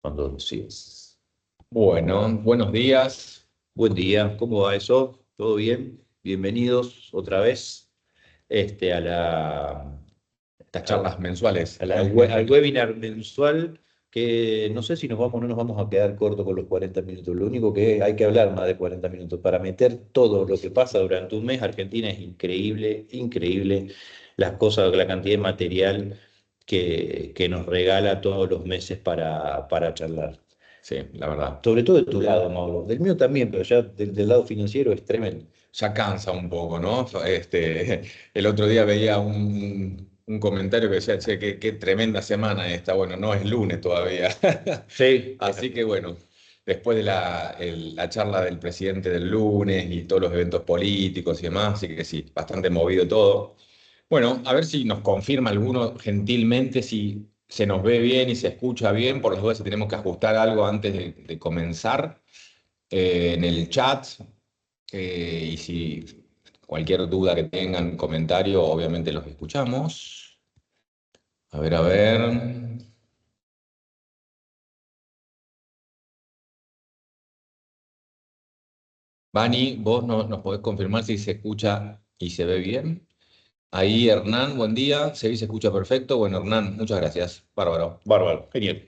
Cuando decides. Bueno, buenos días. Buen día, ¿cómo va eso? ¿Todo bien? Bienvenidos otra vez a Estas a- charlas mensuales. al webinar mensual que no sé si nos vamos o no nos vamos a quedar cortos con los 40 minutos. Lo único que hay que hablar más de 40 minutos para meter todo lo que pasa durante un mes. Argentina es increíble, increíble las cosas, la cantidad de material que nos regala todos los meses para charlar. Sí, la verdad. Sobre todo de tu lado, Mauro. Del mío también, pero ya del lado financiero es tremendo. Ya cansa un poco, ¿no? El otro día veía un comentario que decía, che, qué tremenda semana esta. Bueno, no es lunes todavía. Sí, Así que bueno, después de la charla del presidente del lunes y todos los eventos políticos y demás, así que sí, bastante movido todo. Bueno, a ver si nos confirma alguno gentilmente si se nos ve bien y se escucha bien. Por las dudas, si tenemos que ajustar algo antes de comenzar en el chat. Y si cualquier duda que tengan, comentario, obviamente los escuchamos. A ver, a ver. Vani, vos nos podés confirmar si se escucha y se ve bien. Ahí, Hernán, buen día. Se ve y se escucha perfecto. Bueno, Hernán, muchas gracias. Bárbaro. bárbaro, genial.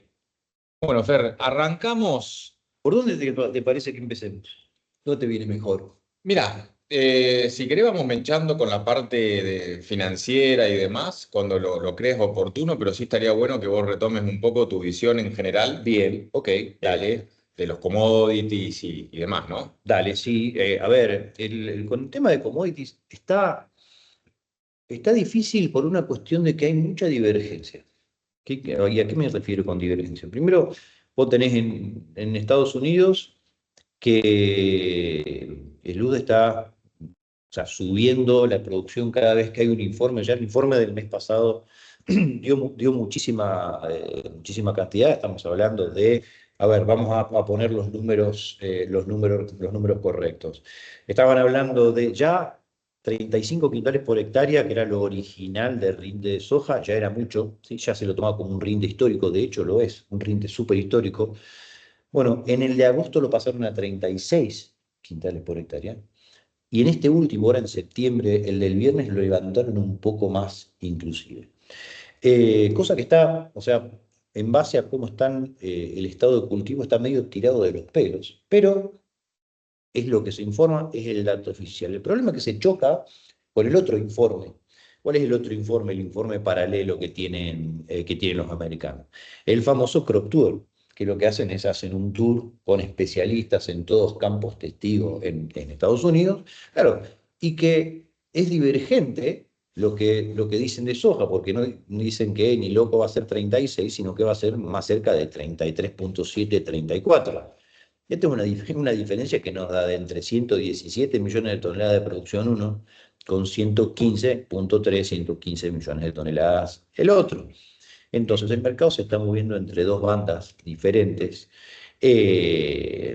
Bueno, Fer, arrancamos. ¿Por dónde te parece que empecemos? ¿Dónde te viene mejor? Mira, si querés vamos mechando con la parte financiera y demás, cuando lo crees oportuno, pero sí estaría bueno que vos retomes un poco tu visión en general Bien, ok, dale, de los commodities y demás, ¿no? dale, sí. A ver, con el tema de commodities está difícil por una cuestión de que hay mucha divergencia. ¿Y a qué me refiero con divergencia? Primero, vos tenés en Estados Unidos que el luz está, o sea, subiendo la producción cada vez que hay un informe. Ya el informe del mes pasado dio muchísima cantidad. Estamos hablando de, a ver, vamos a poner los números correctos. Estaban hablando de ya 35 quintales por hectárea, que era lo original de rinde de soja, ya era mucho, ¿sí? Ya se lo toma como un rinde histórico, de hecho lo es, un rinde súper histórico. Bueno, en el de agosto lo pasaron a 36 quintales por hectárea. Y en este último, ahora en septiembre, el del viernes, lo levantaron un poco más inclusive. Cosa que está, o sea, en base a cómo están, el estado de cultivo está medio tirado de los pelos, pero es lo que se informa, es el dato oficial. El problema es que se choca con el otro informe. ¿Cuál es el otro informe? El informe paralelo que tienen los americanos. El famoso Crop Tour, que lo que hacen es hacen un tour con especialistas en todos campos testigos en Estados Unidos, claro, y que es divergente lo que dicen de soja, porque no dicen que ni loco va a ser 36, sino que va a ser más cerca de 33,7, 34. Esta es una diferencia que nos da de entre 117 millones de toneladas de producción uno con 115,3, 115 millones de toneladas el otro. Entonces el mercado se está moviendo entre dos bandas diferentes,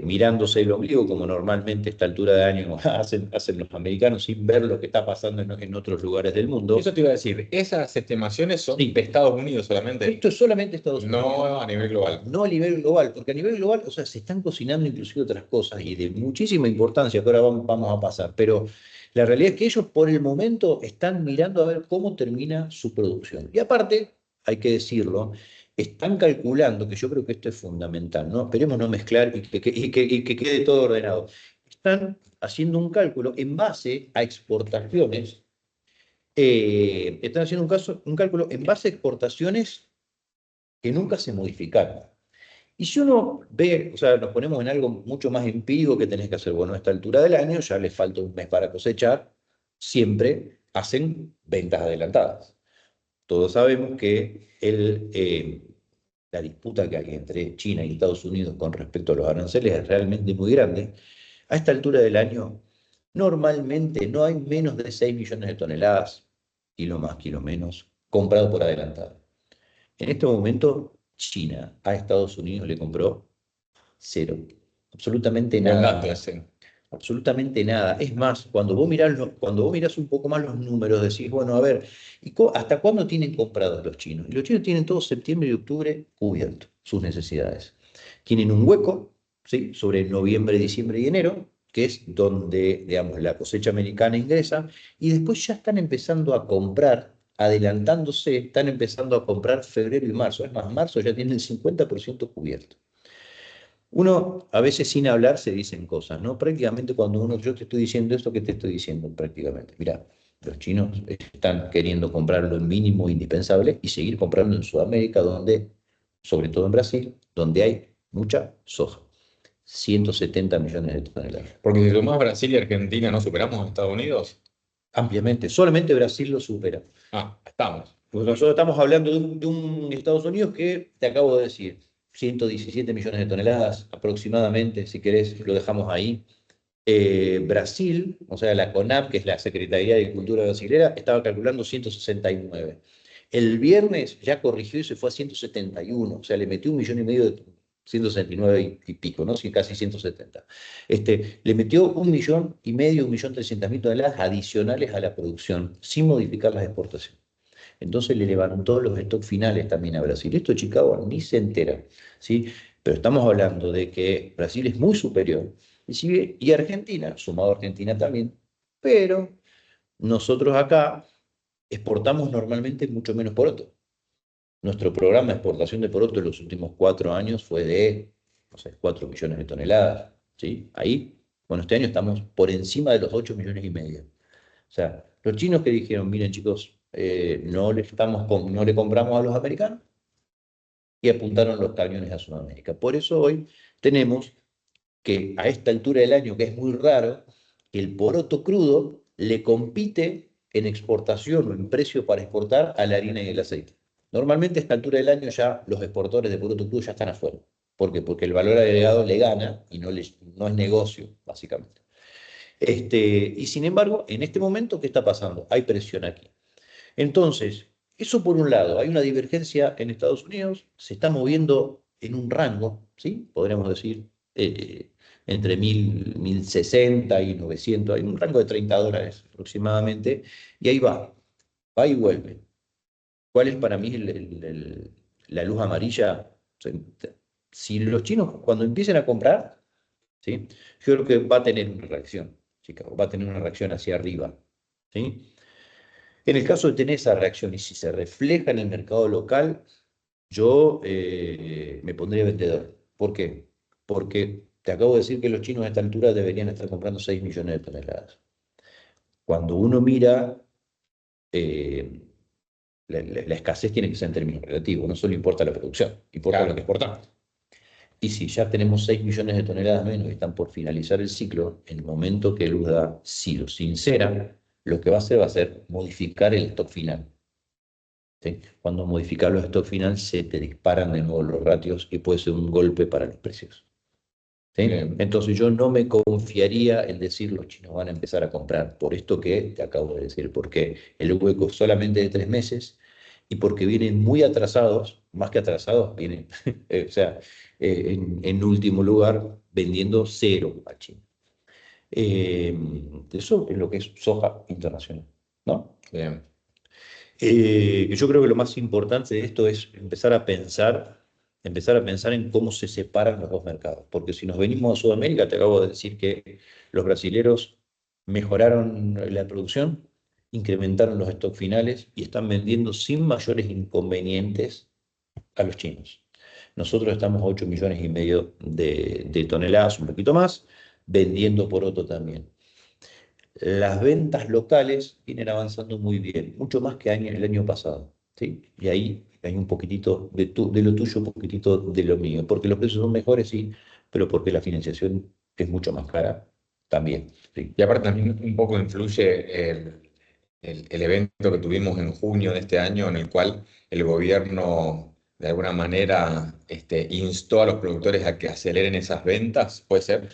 mirándose el ombligo como normalmente a esta altura de año hacen los americanos sin ver lo que está pasando en otros lugares del mundo. Eso te iba a decir, ¿esas estimaciones son Sí, de Estados Unidos solamente? esto es solamente Estados Unidos. No a nivel global. No a nivel global, porque a nivel global, o sea, se están cocinando inclusive otras cosas y de muchísima importancia que ahora vamos a pasar, pero la realidad es que ellos por el momento están mirando a ver cómo termina su producción. Y aparte, hay que decirlo, están calculando, que yo creo que esto es fundamental, ¿no? Esperemos no mezclar y que quede todo ordenado. Están haciendo un cálculo en base a exportaciones, están haciendo un cálculo en base a exportaciones que nunca se modificaron. Y si uno ve, o sea, nos ponemos en algo mucho más empírico que tenés que hacer, bueno, a esta altura del año ya les falta un mes para cosechar, siempre hacen ventas adelantadas. Todos sabemos que la disputa que hay entre China y Estados Unidos con respecto a los aranceles es realmente muy grande. A esta altura del año, normalmente no hay menos de 6 millones de toneladas, kilo más, kilo menos, comprado por adelantado. En este momento, China a Estados Unidos le compró cero, absolutamente Buen nada, dato ese. absolutamente nada. Es más, cuando vos mirás un poco más los números, decís, bueno, a ver, ¿hasta cuándo tienen comprados los chinos? Y los chinos tienen todo septiembre y octubre cubierto sus necesidades. Tienen un hueco, ¿sí? Sobre noviembre, diciembre y enero, que es donde, digamos, la cosecha americana ingresa, y después ya están empezando a comprar, adelantándose, están empezando a comprar febrero y marzo. Es más, marzo ya tienen el 50% cubierto. Uno, a veces sin hablar, se dicen cosas, ¿no? Prácticamente cuando yo te estoy diciendo esto, ¿qué te estoy diciendo prácticamente? Mira, los chinos están queriendo comprar lo mínimo indispensable y seguir comprando en Sudamérica, donde, sobre todo en Brasil, donde hay mucha soja. 170 millones de toneladas. Porque si sumás Brasil y Argentina, ¿no superamos a Estados Unidos? Ampliamente. Solamente Brasil lo supera. Ah, estamos. Pues nosotros estamos hablando de un Estados Unidos que, te acabo de decir, 117 millones de toneladas aproximadamente, si querés, lo dejamos ahí. Brasil, o sea, la CONAP, que es la Secretaría de Agricultura brasilera, estaba calculando 169. El viernes ya corrigió y se fue a 171, o sea, le metió 1,5 millones de 169 y pico, ¿no? Sí, casi 170. Le metió 1,5 millones, 1,300,000 toneladas adicionales a la producción, sin modificar las exportaciones. Entonces le levantó los stocks finales también a Brasil. Esto Chicago ni se entera, ¿sí? Pero estamos hablando de que Brasil es muy superior y Argentina, sumado a Argentina también, pero nosotros acá exportamos normalmente mucho menos poroto. Nuestro programa de exportación de poroto en los últimos 4 años fue de, no sé, 4 millones de toneladas, ¿sí? Ahí, bueno, este año estamos por encima de los 8,5 millones. O sea, los chinos que dijeron, miren chicos, no le compramos a los americanos y apuntaron los camiones a Sudamérica. Por eso hoy tenemos que a esta altura del año, que es muy raro, el poroto crudo le compite en exportación o en precio para exportar a la harina y el aceite. Normalmente a esta altura del año ya los exportadores de poroto crudo ya están afuera. ¿Por qué? Porque el valor agregado le gana y no es negocio, básicamente. Y sin embargo, en este momento, ¿qué está pasando? Hay presión aquí. Entonces, eso por un lado, hay una divergencia en Estados Unidos, se está moviendo en un rango, ¿sí? Podríamos decir, entre 1,060 y 900, hay un rango de $30 aproximadamente, y ahí va y vuelve. ¿Cuál es para mí la luz amarilla? O sea, si los chinos cuando empiecen a comprar, ¿sí? Yo creo que va a tener una reacción, Chicago, va a tener una reacción hacia arriba, ¿sí? En el caso de tener esa reacción y si se refleja en el mercado local, yo me pondría vendedor. ¿Por qué? Porque te acabo de decir que los chinos a esta altura deberían estar comprando 6 millones de toneladas. Cuando uno mira, eh, la escasez tiene que ser en términos relativos, no solo importa la producción, importa Claro. lo que exportamos. Y si ya tenemos 6 millones de toneladas menos y están por finalizar el ciclo, en el momento que Luz da sido sincera, lo que va a ser modificar el stock final. ¿Sí? Cuando modificas los stock final se te disparan de nuevo los ratios y puede ser un golpe para los precios. ¿Sí? Entonces yo no me confiaría en decir los chinos van a empezar a comprar por esto que te acabo de decir, porque el hueco es solamente de 3 meses y porque vienen muy atrasados, más que atrasados, vienen, o sea, en último lugar, vendiendo cero a China. Eso es lo que es soja internacional, ¿no? Bien. Yo creo que lo más importante de esto es empezar a pensar en cómo se separan los dos mercados. Porque si nos venimos a Sudamérica, te acabo de decir que los brasileros mejoraron la producción, incrementaron los stocks finales y están vendiendo sin mayores inconvenientes a los chinos. Nosotros estamos a 8,5 millones de toneladas, un poquito más, vendiendo por otro también. Las ventas locales vienen avanzando muy bien, mucho más que el año pasado, ¿sí? Y ahí hay un poquitito de lo tuyo, un poquitito de lo mío, porque los precios son mejores, sí, pero porque la financiación es mucho más cara también, ¿sí? Y aparte también un poco influye el evento que tuvimos en junio de este año, en el cual el gobierno de alguna manera instó a los productores a que aceleren esas ventas, ¿puede ser?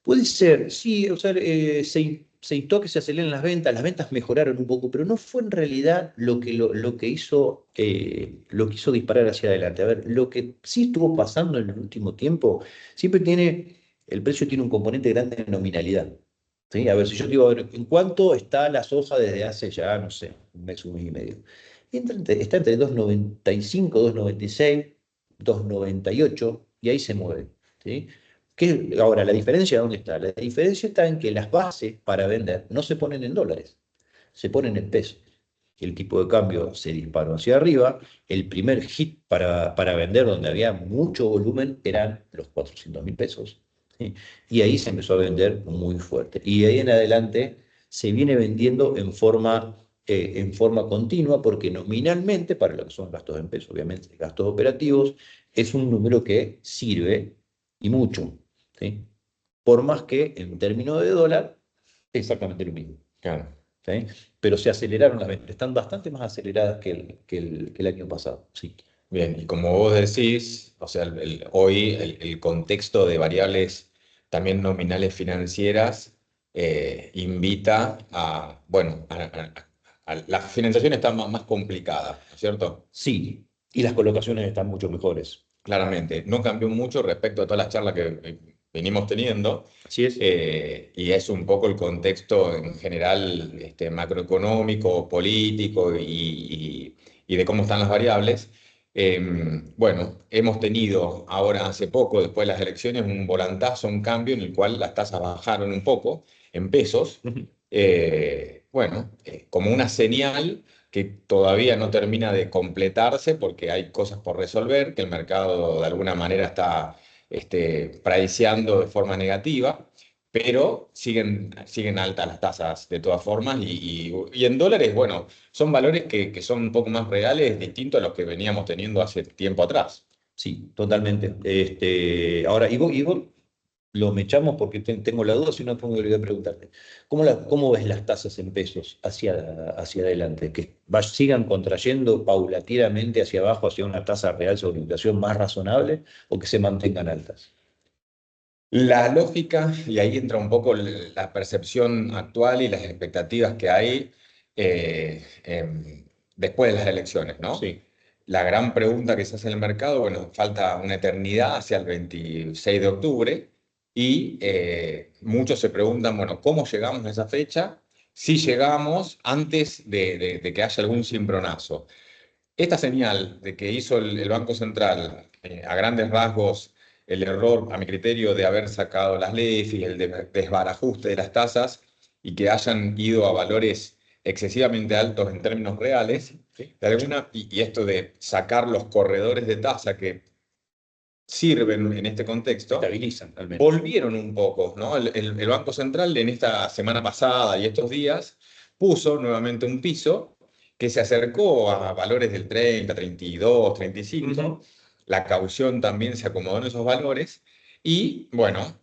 Puede ser, sí, o sea, se instó a que se aceleren las ventas mejoraron un poco, pero no fue en realidad lo que hizo disparar hacia adelante. A ver, lo que sí estuvo pasando en el último tiempo, el precio tiene un componente grande de nominalidad. ¿Sí? A ver, si yo te digo, a ver, ¿en cuánto está la soja desde hace ya, no sé, un mes y medio? Está entre 2,95, 2,96, 2,98. y ahí se mueve, ¿sí? Ahora, ¿la diferencia dónde está? La diferencia está en que las bases para vender no se ponen en dólares, se ponen en pesos. El tipo de cambio se disparó hacia arriba. El primer hit para vender, donde había mucho volumen, eran los 400.000 pesos. ¿Sí? Y ahí se empezó a vender muy fuerte. Y de ahí en adelante se viene vendiendo en forma continua, porque nominalmente, para lo que son gastos en pesos, obviamente, gastos operativos, es un número que sirve y mucho. ¿Sí? Por más que en términos de dólar, exactamente lo mismo. Claro. ¿Sí? Pero se aceleraron las ventas, están bastante más aceleradas que el año pasado. Sí. Bien, y como vos decís, o sea, hoy el contexto de variables también nominales financieras invita a, bueno, la financiación está más complicada, ¿no es cierto? Sí, y las colocaciones están mucho mejores. Claramente, no cambió mucho respecto a todas las charlas que venimos teniendo, Así es. y es un poco el contexto en general macroeconómico, político y de cómo están las variables. Bueno, hemos tenido ahora hace poco, después de las elecciones, un volantazo, un cambio en el cual las tasas bajaron un poco en pesos. Ujú. Bueno, como una señal que todavía no termina de completarse porque hay cosas por resolver, que el mercado de alguna manera está priceando de forma negativa, pero siguen altas las tasas de todas formas y en dólares, bueno, son valores que son un poco más reales, distintos a los que veníamos teniendo hace tiempo atrás. Sí, totalmente. Ahora, y vos lo mechamos porque tengo la duda, si no tengo que olvidar preguntarte. ¿Cómo ves las tasas en pesos hacia adelante? ¿Que sigan contrayendo paulatinamente hacia abajo, hacia una tasa real sobre inflación más razonable, o que se mantengan altas? La lógica, y ahí entra un poco la percepción actual y las expectativas que hay después de las elecciones, ¿no? Sí. La gran pregunta que se hace en el mercado, bueno, falta una eternidad hacia el 26 de octubre y muchos se preguntan, bueno, ¿cómo llegamos a esa fecha? Si llegamos antes de que haya algún cimbronazo. Esta señal de que hizo el Banco Central, a grandes rasgos, el error, a mi criterio, de haber sacado las leyes y el desbarajuste de las tasas y que hayan ido a valores excesivamente altos en términos reales, Sí. y esto de sacar los corredores de tasa que sirven en este contexto, Estabilizan, al menos. volvieron un poco, ¿no? El Banco Central en esta semana pasada y estos días puso nuevamente un piso que se acercó a valores del 30, 32, 35. Ujú. La caución también se acomodó en esos valores y, bueno,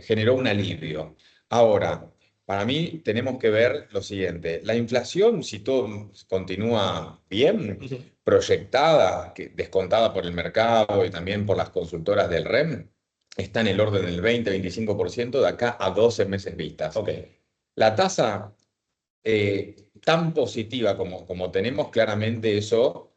generó un alivio. Ahora, para mí tenemos que ver lo siguiente. La inflación, si todo continúa bien, Ujú. proyectada, descontada por el mercado y también por las consultoras del REM, está en el orden del 20-25% de acá a 12 meses vistas. Ok. La tasa tan positiva como tenemos, claramente eso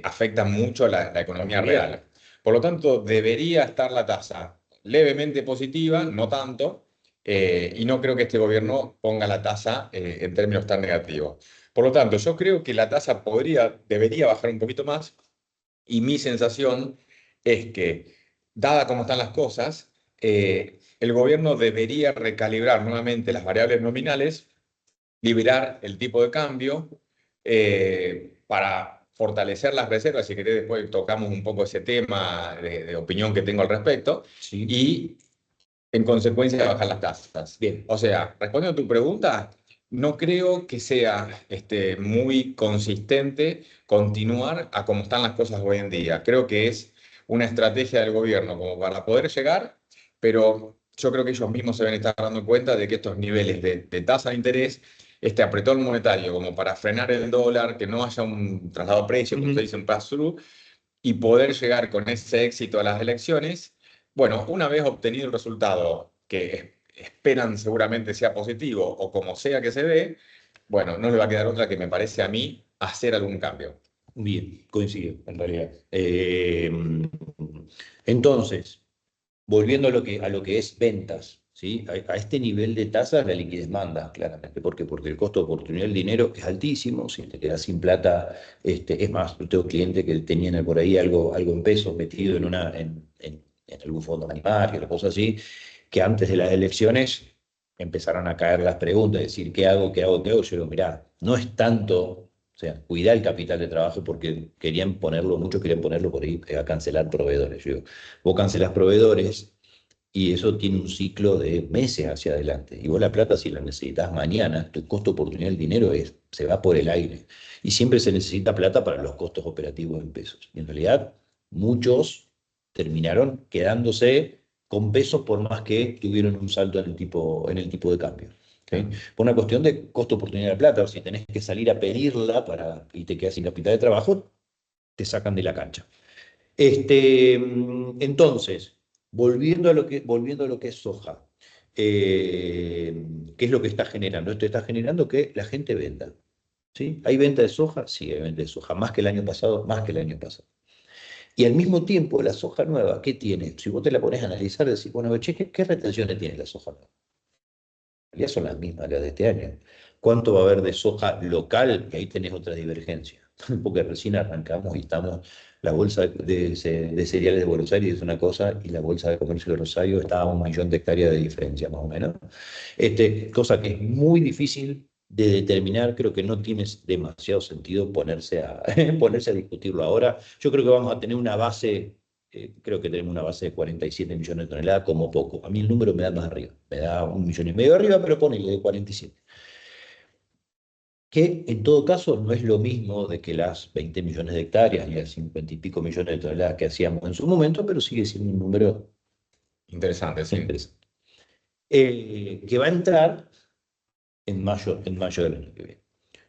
afecta mucho a la economía real. Por lo tanto, debería estar la tasa levemente positiva, no tanto, y no creo que este gobierno ponga la tasa en términos tan negativos. Por lo tanto, yo creo que la tasa debería bajar un poquito más, y mi sensación es que, dada cómo están las cosas, el gobierno debería recalibrar nuevamente las variables nominales, liberar el tipo de cambio para fortalecer las reservas. Si querés, después tocamos un poco ese tema de opinión que tengo al respecto, Sí. y en consecuencia bajar las tasas. Bien. O sea, respondiendo a tu pregunta, no creo que sea muy consistente continuar a como están las cosas hoy en día. Creo que es una estrategia del gobierno como para poder llegar, pero yo creo que ellos mismos se deben estar dando cuenta de que estos niveles de tasa de interés, este apretón monetario como para frenar el dólar, que no haya un traslado de precio, como se Ujú. dice, un pass-through, y poder llegar con ese éxito a las elecciones. Bueno, una vez obtenido el resultado que esperan seguramente sea positivo o como sea que se dé, bueno, no le va a quedar otra que, me parece a mí, hacer algún cambio. Bien, coincido, en realidad. Entonces, volviendo a lo que es ventas, ¿sí? A este nivel de tasas la liquidez manda, claramente. ¿Por qué? Porque el costo de oportunidad del dinero es altísimo. Si te quedas sin plata, es más, yo tengo clientes que tenían por ahí algo en pesos metido en algún fondo animario, cosas así, que antes de las elecciones empezaron a caer las preguntas, decir, ¿qué hago, qué hago, qué hago? Yo digo, mirá, no es tanto, o sea, cuidar el capital de trabajo porque muchos querían ponerlo por ahí a cancelar proveedores. Yo digo, vos cancelás proveedores y eso tiene un ciclo de meses hacia adelante. Y vos la plata, si la necesitas mañana, tu costo de oportunidad del dinero se va por el aire. Y siempre se necesita plata para los costos operativos en pesos. Y en realidad, muchos terminaron quedándose con pesos por más que tuvieron un salto en el tipo de cambio. ¿Okay? Por una cuestión de costo de oportunidad de plata, o si tenés que salir a pedirla y te quedas sin capital de trabajo, te sacan de la cancha. Entonces, volviendo a lo que es soja, ¿qué es lo que está generando? Esto está generando que la gente venda. ¿Sí? ¿Hay venta de soja? Sí, hay venta de soja, más que el año pasado, más que el año pasado. Y al mismo tiempo, la soja nueva, ¿qué tiene? Si vos te la pones a analizar, decís, bueno, che, ¿qué retenciones tiene la soja nueva? En realidad son las mismas las de este año. ¿Cuánto va a haber de soja local? Y ahí tenés otra divergencia. Porque recién arrancamos y la bolsa de cereales de Buenos Aires es una cosa y la bolsa de comercio de Rosario está a 1 millón de hectáreas de diferencia, más o menos. Cosa que es muy difícil de determinar, creo que no tiene demasiado sentido ponerse a discutirlo ahora. Yo creo que vamos a tener una base, creo que tenemos una base de 47 millones de toneladas como poco. A mí el número me da más arriba, me da 1,5 millones arriba, pero ponele de 47. Que en todo caso no es lo mismo de que las 20 millones de hectáreas y las 50 y pico millones de toneladas que hacíamos en su momento, pero sigue siendo un número Interesante, sí. interesante. Que va a entrar en mayo del año que viene.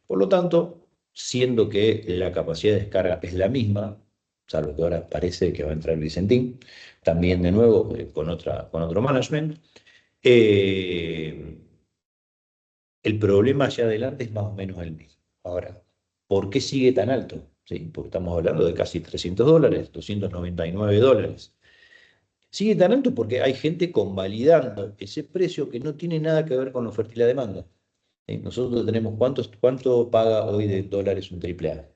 Por lo tanto, siendo que la capacidad de descarga es la misma, salvo que ahora parece que va a entrar Vicentín, también de nuevo con otro management, eh, el problema allá adelante es más o menos el mismo. Ahora, ¿por qué sigue tan alto? ¿Sí? Porque estamos hablando de casi $300, $299. Sigue tan alto porque hay gente convalidando ese precio que no tiene nada que ver con la oferta y la demanda. Nosotros tenemos, ¿cuánto paga hoy de dólares un triple A?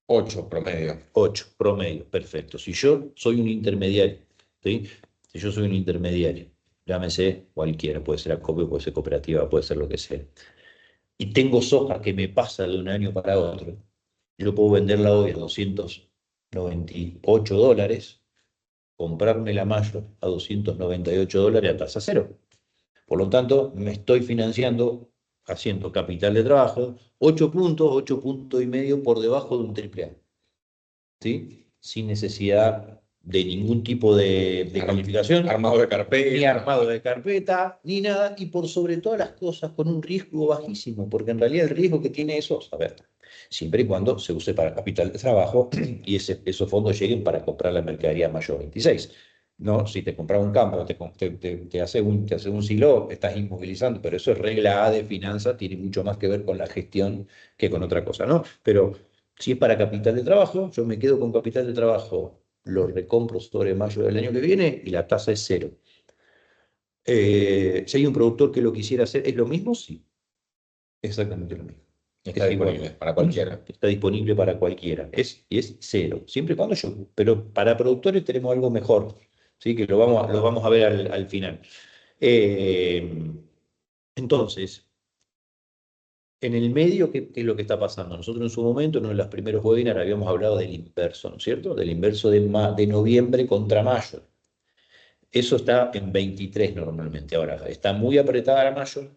8 promedio. 8 promedio, perfecto. Si yo soy un intermediario, ¿sí? Si yo soy un intermediario, llámese cualquiera, puede ser acopio, puede ser cooperativa, puede ser lo que sea, y tengo soja que me pasa de un año para otro, yo puedo venderla hoy a $298, comprarme la mayo a $298 a tasa cero. Por lo tanto, me estoy financiando, haciendo capital de trabajo, 8 puntos y medio por debajo de un triple A. ¿Sí? Sin necesidad de ningún tipo de calificación, Armado de carpeta. ni armado de carpeta, ni nada, y por sobre todas las cosas con un riesgo bajísimo, porque en realidad el riesgo que tiene eso, a ver, siempre y cuando se use para capital de trabajo y esos fondos lleguen para comprar la mercadería mayor 26. No, si te compras un campo, te hace un silo, estás inmovilizando, pero eso es regla A de finanzas, tiene mucho más que ver con la gestión que con otra cosa, ¿no? Pero si es para capital de trabajo, yo me quedo con capital de trabajo, lo recompro sobre mayo del año que viene y la tasa es cero. Si hay un productor que lo quisiera hacer, ¿es lo mismo? Sí, exactamente lo mismo. Está disponible para cualquiera. Está disponible para cualquiera. Es cero, siempre y cuando pero para productores tenemos algo mejor, ¿sí? Que lo vamos a ver al final. Entonces, en el medio, ¿qué es lo que está pasando? Nosotros en su momento, en uno de los primeros webinars, habíamos hablado del inverso, ¿no es cierto? Del inverso de noviembre contra mayo. Eso está en 23 normalmente. Ahora, está muy apretada la mayo,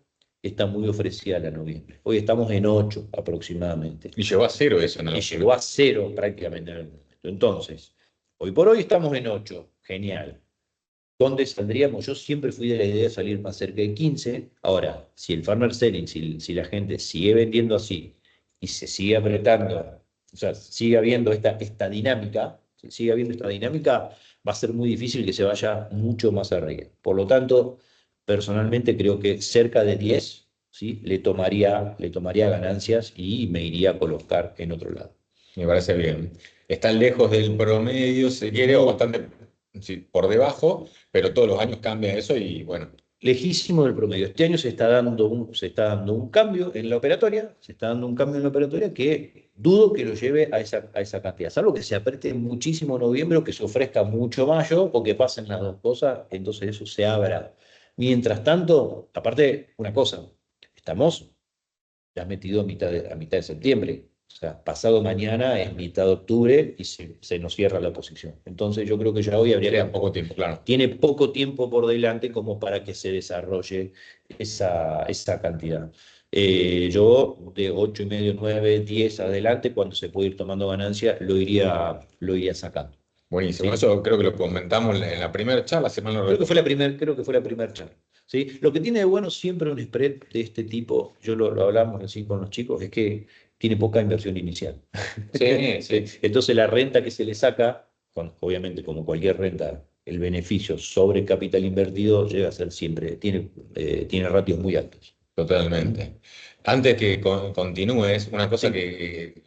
está muy ofrecida la noviembre. Hoy estamos en 8 aproximadamente. Y llegó a 0 eso, ¿no? Y llegó a 0 prácticamente en el momento. Entonces, hoy por hoy estamos en 8. Genial. ¿Dónde saldríamos? Yo siempre fui de la idea de salir más cerca de 15. Ahora, si el farmer selling, si la gente sigue vendiendo así y se sigue apretando, o sea, sigue habiendo esta dinámica, si sigue habiendo esta dinámica, va a ser muy difícil que se vaya mucho más arriba. Por lo tanto, personalmente creo que cerca de 10, ¿sí? le tomaría ganancias y me iría a colocar en otro lado. Me parece bien. Están lejos del promedio, se quiere, o bastante sí, por debajo, pero todos los años cambia eso y bueno. lejísimo del promedio. Este año se está dando un cambio en la operatoria, se está dando un cambio en la operatoria que dudo que lo lleve a esa cantidad, salvo que se apriete muchísimo noviembre o que se ofrezca mucho mayo o que pasen las dos cosas, entonces eso se abra. Mientras tanto, aparte, una cosa, estamos ya metido a mitad de septiembre. O sea, pasado mañana es mitad de octubre y se nos cierra la posición. Entonces yo creo que ya hoy habría Queda que... poco tiempo, claro. Tiene poco tiempo por delante como para que se desarrolle esa cantidad. Yo de 8,5, 9, 10 adelante, cuando se puede ir tomando ganancia, lo iría sacando. Buenísimo. ¿Sí? Eso creo que lo comentamos en la primera charla, si mal no Creo que fue recuerdo. creo que fue la primera charla. ¿Sí? Lo que tiene de bueno siempre un spread de este tipo, yo lo hablamos así con los chicos, es que tiene poca inversión inicial. Sí, ¿Sí? sí. Entonces la renta que se le saca, obviamente como cualquier renta, el beneficio sobre el capital invertido llega a ser siempre, tiene ratios muy altos. Totalmente. Antes que continúes, una cosa Sí. que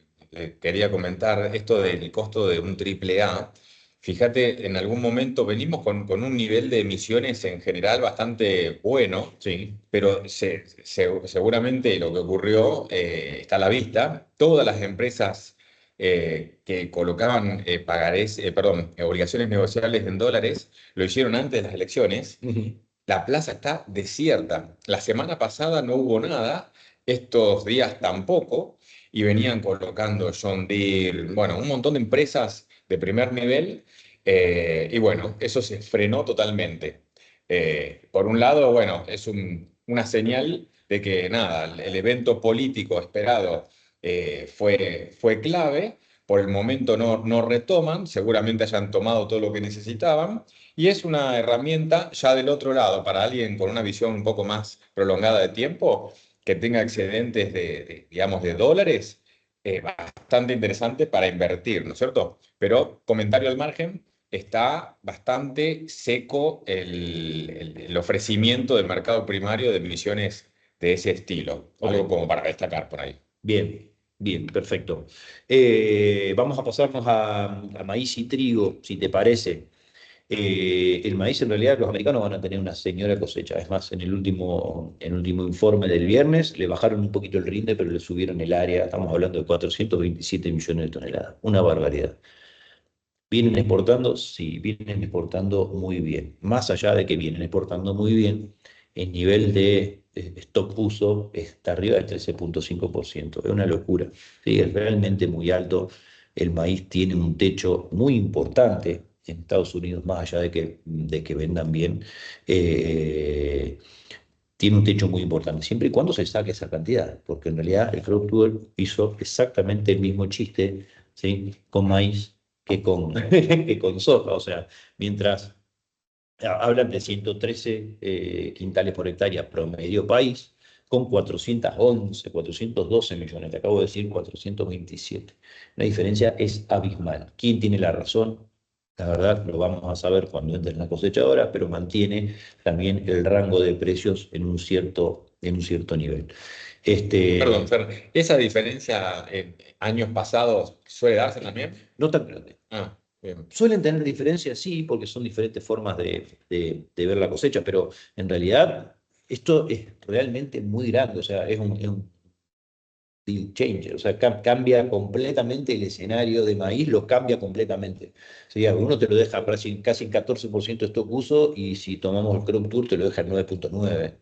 quería comentar, esto del costo de un triple A. Fíjate, en algún momento venimos con un nivel de emisiones en general bastante bueno, Sí. pero seguramente lo que ocurrió está a la vista. Todas las empresas que colocaban pagarés, perdón, obligaciones negociables en dólares, lo hicieron antes de las elecciones. Ujú. La plaza está desierta. La semana pasada no hubo nada, estos días tampoco, y venían colocando John Deere, bueno, un montón de empresas de primer nivel, y bueno, eso se frenó totalmente. Por un lado, bueno, es una señal de que nada, el evento político esperado fue clave. Por el momento no retoman, seguramente hayan tomado todo lo que necesitaban. Y es una herramienta ya del otro lado, para alguien con una visión un poco más prolongada de tiempo, que tenga excedentes digamos, de dólares, bastante interesante para invertir, ¿no es cierto? Pero, comentario al margen, está bastante seco el ofrecimiento del mercado primario de emisiones de ese estilo. Algo Ok. como para destacar por ahí. Bien, bien, perfecto. Vamos a pasarnos a maíz y trigo, si te parece. El maíz, en realidad, los americanos van a tener una señora cosecha. Es más, en el último informe del viernes le bajaron un poquito el rinde, pero le subieron el área. Estamos hablando de 427 millones de toneladas. Una barbaridad. ¿Vienen exportando? Sí, vienen exportando muy bien. Más allá de que vienen exportando muy bien, el nivel de stock uso está arriba del 13,5%. Es una locura. Sí, es realmente muy alto. El maíz tiene un techo muy importante en Estados Unidos, más allá de que vendan bien. eh, Tiene un techo muy importante, siempre y cuando se saque esa cantidad, porque en realidad el productor hizo exactamente el mismo chiste, ¿sí? Con maíz que con soja. O sea, mientras hablan de 113 quintales por hectárea promedio país, con 412 millones, te acabo de decir 427. La diferencia es abismal. ¿Quién tiene la razón? La verdad lo vamos a saber cuando entre en la cosechadora, pero mantiene también el rango de precios en un cierto nivel. Perdón, Este, Fer, ¿esa diferencia en años pasados suele darse también? no tan grande. Ah, bien. Suelen tener diferencias, sí, porque son diferentes formas de ver la cosecha, pero en realidad esto es realmente muy grande. O sea, es un deal changer. O sea, cambia completamente el escenario de maíz, lo cambia completamente. Sí, a uno te lo deja casi en 14% de stock uso, y si tomamos el Crop Tour te lo deja en 9,9,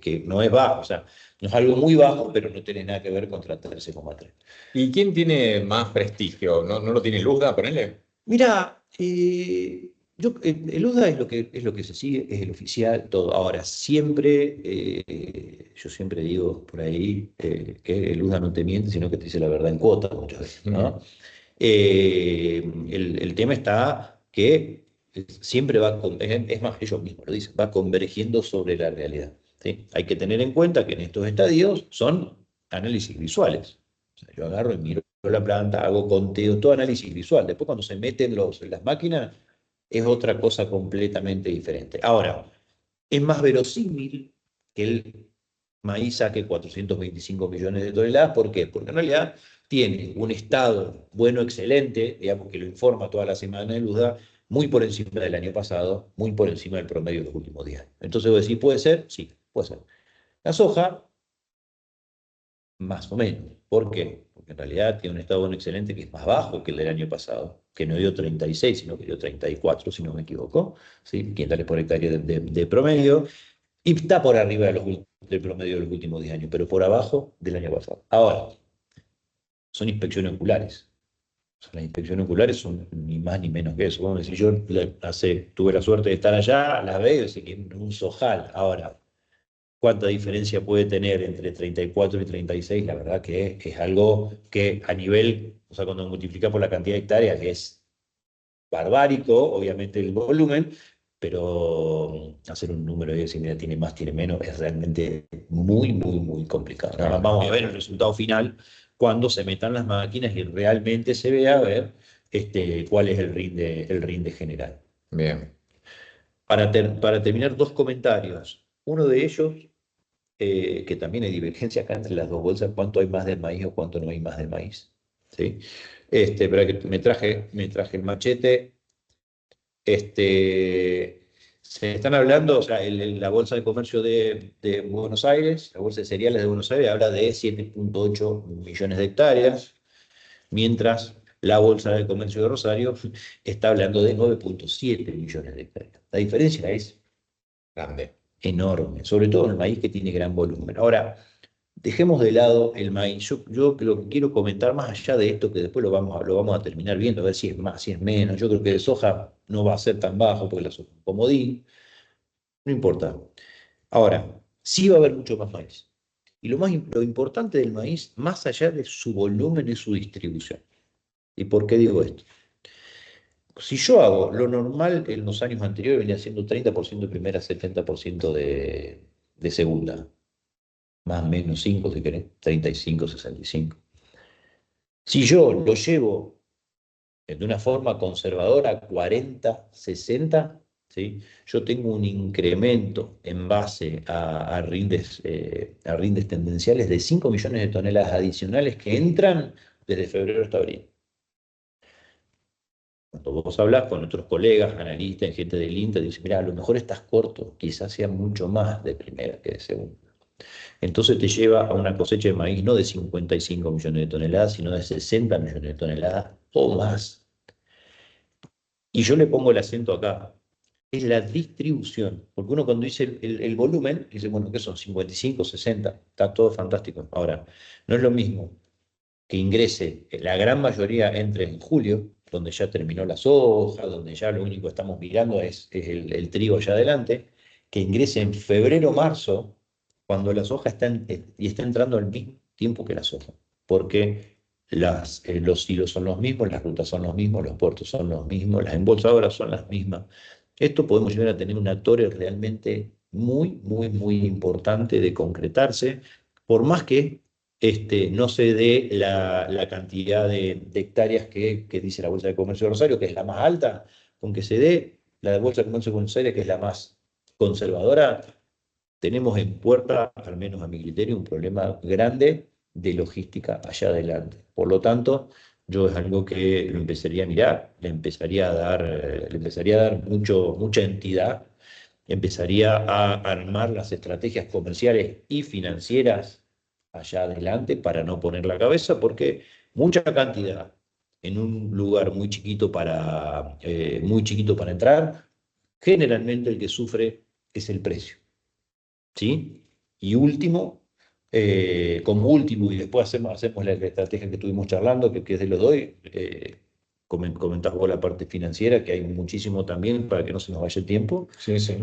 que no es bajo. O sea, no es algo muy bajo, pero no tiene nada que ver contra 13,3. ¿Y quién tiene más prestigio? ¿No lo tiene Luzda, ponele? Mira, el UDA es lo que se sigue, es el oficial, todo. Ahora, siempre, yo siempre digo por ahí que el UDA no te miente, sino que te dice la verdad en cuotas muchas veces, Mm. ¿no? El tema está que siempre es más, ellos mismos lo dicen, va convergiendo sobre la realidad, ¿sí? Hay que tener en cuenta que en estos estadios son análisis visuales. O sea, yo agarro y miro la planta, hago conteo, todo análisis visual. Después, cuando se meten en las máquinas, es otra cosa completamente diferente. Ahora, es más verosímil que el maíz saque 425 millones de toneladas. ¿Por qué? Porque en realidad tiene un estado bueno, excelente, digamos que lo informa toda la semana el USDA, muy por encima del año pasado, muy por encima del promedio de los últimos 10 años. Entonces vos decís, ¿puede ser? Sí, puede ser. La soja, más o menos. ¿Por qué? Porque en realidad tiene un estado bueno excelente que es más bajo que el del año pasado, que no dio 36, sino que dio 34, si no me equivoco, ¿sí? Quintales por hectárea de promedio, y está por arriba del promedio de los últimos 10 años, pero por abajo del año pasado. Ahora, son inspecciones oculares. O sea, las inspecciones oculares son ni más ni menos que eso. Vamos a decir, yo tuve la suerte de estar allá, las veo y sé que es un sojal. Ahora, cuánta diferencia puede tener entre 34 y 36, la verdad que es algo que a nivel, o sea, cuando multiplica por la cantidad de hectáreas es barbárico, obviamente el volumen, pero hacer un número y decir, mira, tiene más, tiene menos, es realmente muy, muy, muy complicado. Nada más Claro, vamos a ver el resultado final cuando se metan las máquinas y realmente se vea a ver cuál es el rinde general. bien. Para terminar, dos comentarios. Uno de ellos que también hay divergencia acá entre las dos bolsas, cuánto hay más del maíz o cuánto no hay más del maíz. ¿Sí? Pero que me traje el machete. Se están hablando, o sea, la Bolsa de Comercio de Buenos Aires, la Bolsa de Cereales de Buenos Aires, habla de 7,8 millones de hectáreas, mientras la Bolsa de Comercio de Rosario está hablando de 9,7 millones de hectáreas. La diferencia es Grande. enorme, sobre todo en el maíz que tiene gran volumen. Ahora, dejemos de lado el maíz. Yo lo que quiero comentar más allá de esto, que después lo vamos a terminar viendo, a ver si es más, si es menos. Yo creo que de soja no va a ser tan bajo, porque la soja es un comodín, no importa. Ahora, sí va a haber mucho más maíz. Y lo importante del maíz, más allá de su volumen, es su distribución. ¿Y por qué digo esto? Si yo hago lo normal en los años anteriores, venía siendo 30% de primera, 70% de segunda, más o menos 5 si querés, 35, 65. Si yo lo llevo de una forma conservadora, 40, 60, ¿sí? Yo tengo un incremento en base a rindes tendenciales de 5 millones de toneladas adicionales que entran desde febrero hasta abril. Cuando vos hablas con otros colegas, analistas, gente del INTA, dicen, mira, a lo mejor estás corto, quizás sea mucho más de primera que de segunda. Entonces te lleva a una cosecha de maíz no de 55 millones de toneladas, sino de 60 millones de toneladas o más. Y yo le pongo el acento acá, es la distribución, porque uno cuando dice el volumen, dice, bueno, ¿qué son? 55, 60, está todo fantástico. Ahora, no es lo mismo que ingrese la gran mayoría entre en julio, donde ya terminó la soja, donde ya lo único que estamos mirando es el trigo allá adelante, que ingrese en febrero, marzo, cuando la soja y está entrando al mismo tiempo que la soja, porque los hilos son los mismos, las rutas son los mismos, los puertos son los mismos, las embolsadoras son las mismas. Esto podemos llegar a tener una torre realmente muy, muy, muy importante de concretarse, por más que no se dé la cantidad de hectáreas que dice la Bolsa de Comercio de Rosario, que es la más alta, con que se dé la Bolsa de Comercio de Buenos Aires, que es la más conservadora, tenemos en puerta, al menos a mi criterio, un problema grande de logística allá adelante. Por lo tanto, yo es algo que lo empezaría a mirar, le empezaría a dar mucha entidad, empezaría a armar las estrategias comerciales y financieras allá adelante para no poner la cabeza, porque mucha cantidad en un lugar muy chiquito para entrar, generalmente el que sufre es el precio. ¿Sí? Y como último, y después hacemos la estrategia que estuvimos charlando, que es de los dos, comentás vos la parte financiera, que hay muchísimo también para que no se nos vaya el tiempo. Sí, sí.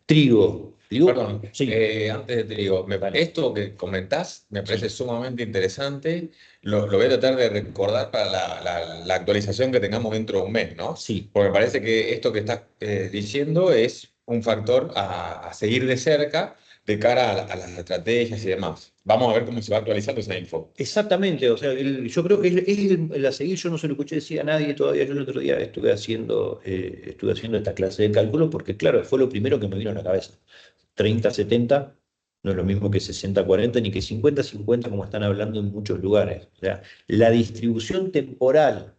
Trigo, Perdón, sí, antes de te digo, dale, esto que comentás me parece sí, sumamente interesante. Lo voy a tratar de recordar para la actualización que tengamos dentro de un mes, ¿no? sí. Porque me parece que esto que estás diciendo es un factor a seguir de cerca de cara a las estrategias y demás. Vamos a ver cómo se va actualizando esa info. Exactamente, o sea, yo creo que es a seguir, yo no se lo escuché decir a nadie todavía, yo el otro día estuve haciendo esta clase de cálculo porque claro, fue lo primero que me vino a la cabeza. 30-70 no es lo mismo que 60-40 ni que 50-50 como están hablando en muchos lugares. O sea, la distribución temporal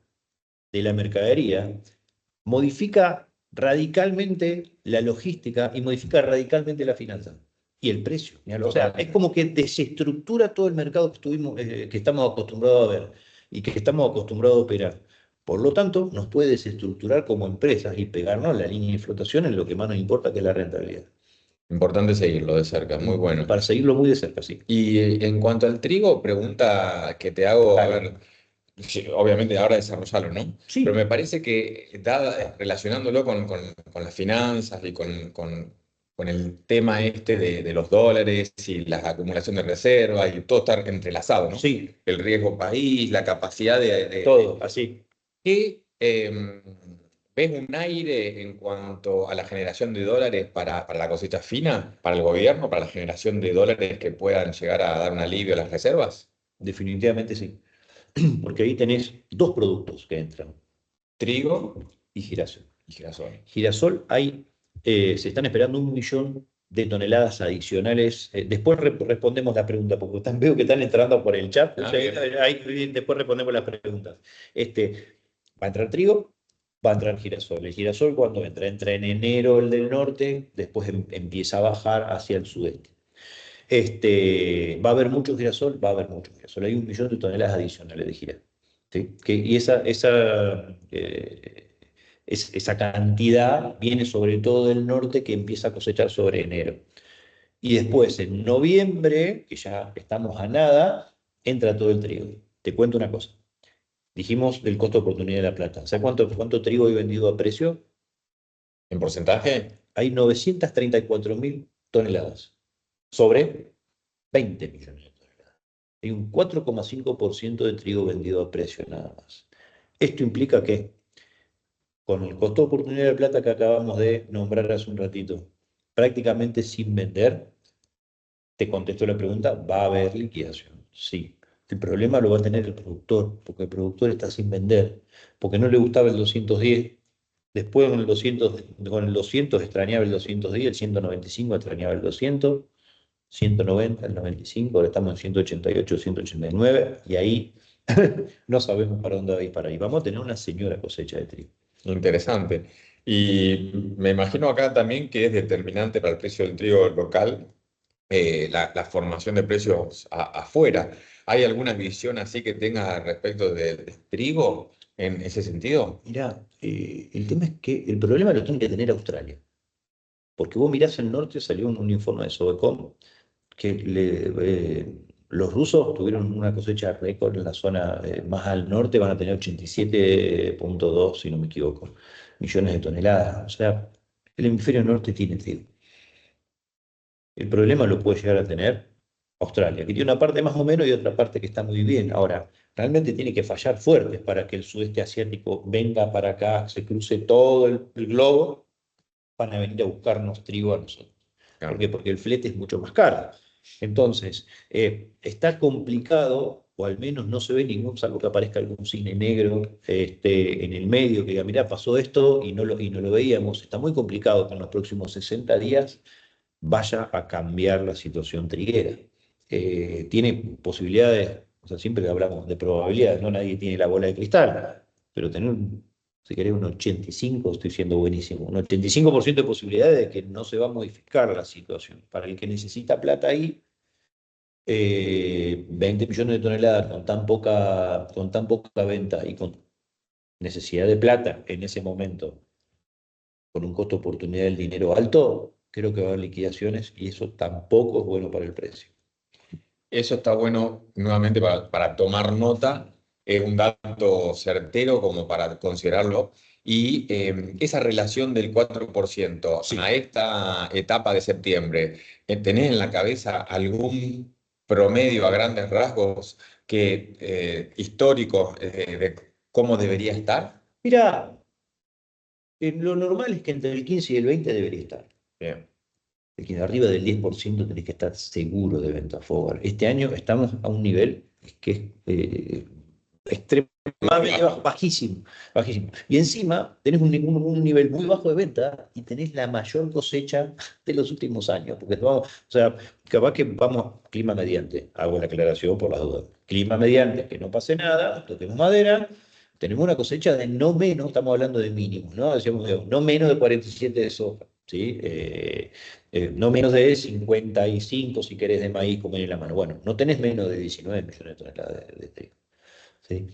de la mercadería modifica radicalmente la logística y modifica radicalmente la finanza y el precio. O sea, es como que desestructura todo el mercado que, que estamos acostumbrados a ver y que estamos acostumbrados a operar. Por lo tanto, nos puede desestructurar como empresas y pegarnos la línea de flotación en lo que más nos importa, que es la rentabilidad. Importante seguirlo de cerca, muy bueno. Para seguirlo muy de cerca, sí. Y en cuanto al trigo, pregunta que te hago, a ver, sí, obviamente ahora desarrollarlo, ¿no? Sí. Pero me parece que relacionándolo con las finanzas y con el tema este de los dólares y la acumulación de reservas y todo estar entrelazado, ¿no? Sí. El riesgo país, la capacidad todo, así. ¿Qué, ves un aire en cuanto a la generación de dólares para la cosecha fina, para el gobierno, para la generación de dólares que puedan llegar a dar un alivio a las reservas? Definitivamente sí. Porque ahí tenés dos productos que entran, Trigo y girasol. y girasol. Girasol se están esperando 1 millón de toneladas adicionales. Después respondemos la pregunta, porque veo que están entrando por el chat. O sea, después respondemos las preguntas. Va a entrar trigo, va a entrar girasol. El girasol cuando entra en enero el del norte, después empieza a bajar hacia el sudeste. Va a haber mucho girasol, va a haber mucho girasol. Hay 1 millón de toneladas adicionales de girasol. ¿Sí? Y esa cantidad viene sobre todo del norte que empieza a cosechar sobre enero. Y después, en noviembre, que ya estamos a nada, entra todo el trigo. Te cuento una cosa. Dijimos del costo de oportunidad de la plata. ¿Sabes cuánto trigo hay vendido a precio? ¿En porcentaje? Hay 934.000 toneladas sobre 20 millones de toneladas. Hay un 4,5% de trigo vendido a precio nada más. Esto implica que con el costo de oportunidad de plata que acabamos de nombrar hace un ratito, prácticamente sin vender, te contesto la pregunta, ¿va a haber liquidación? Sí. El problema lo va a tener el productor, porque el productor está sin vender, porque no le gustaba el 210, después con el 200 extrañaba el 210, el 195 extrañaba el 200, 190, el 95, ahora estamos en 188, 189, y ahí no sabemos para dónde va a ir para ahí. Vamos a tener una señora cosecha de trigo. Interesante. Y me imagino acá también que es determinante para el precio del trigo local la formación de precios afuera. ¿Hay alguna visión así que tenga respecto del trigo en ese sentido? Mirá, el tema es que el problema lo tiene que tener Australia. Porque vos mirás el norte, salió un informe de Sovecom que los rusos tuvieron una cosecha récord en la zona más al norte, van a tener 87,2, si no me equivoco, millones de toneladas. O sea, el hemisferio norte tiene trigo. El problema lo puede llegar a tener Australia, que tiene una parte más o menos y otra parte que está muy bien. Ahora, realmente tiene que fallar fuerte para que el sudeste asiático venga para acá, se cruce todo el globo, van a venir a buscarnos trigo a nosotros. Claro. ¿Por qué? Porque el flete es mucho más caro. Entonces, está complicado, o al menos no se ve ningún, salvo que aparezca algún cine negro en el medio, que diga, mirá, pasó esto y no lo veíamos. Está muy complicado que en los próximos 60 días vaya a cambiar la situación triguera. Tiene posibilidades, o sea, siempre hablamos de probabilidades, no nadie tiene la bola de cristal, pero tener, si querés, un 85, estoy siendo buenísimo, un 85% de posibilidades de que no se va a modificar la situación. Para el que necesita plata ahí, 20 millones de toneladas con tan poca venta y con necesidad de plata en ese momento, con un costo de oportunidad del dinero alto, creo que va a haber liquidaciones y eso tampoco es bueno para el precio. Eso está bueno nuevamente para tomar nota, es un dato certero como para considerarlo. Y esa relación del 4% Sí. a esta etapa de septiembre, ¿tenés en la cabeza algún promedio a grandes rasgos histórico de cómo debería estar? Mira, lo normal es que entre el 15 y el 20 debería estar. Bien. Que arriba del 10% tenés que estar seguro de venta forward. Este año estamos a un nivel que es extremadamente bajísimo, bajísimo. Y encima tenés un nivel muy bajo de venta y tenés la mayor cosecha de los últimos años. Porque vamos, o sea, capaz que vamos clima mediante, hago la aclaración por las dudas. Clima mediante, que no pase nada, toquemos madera. tenemos una cosecha de no menos, estamos hablando de mínimos, ¿no? Decíamos, no menos de 47 de soja, ¿sí? No menos de 55, si querés, de maíz, comer en la mano. Bueno, no tenés menos de 19 millones de toneladas de trigo, ¿sí?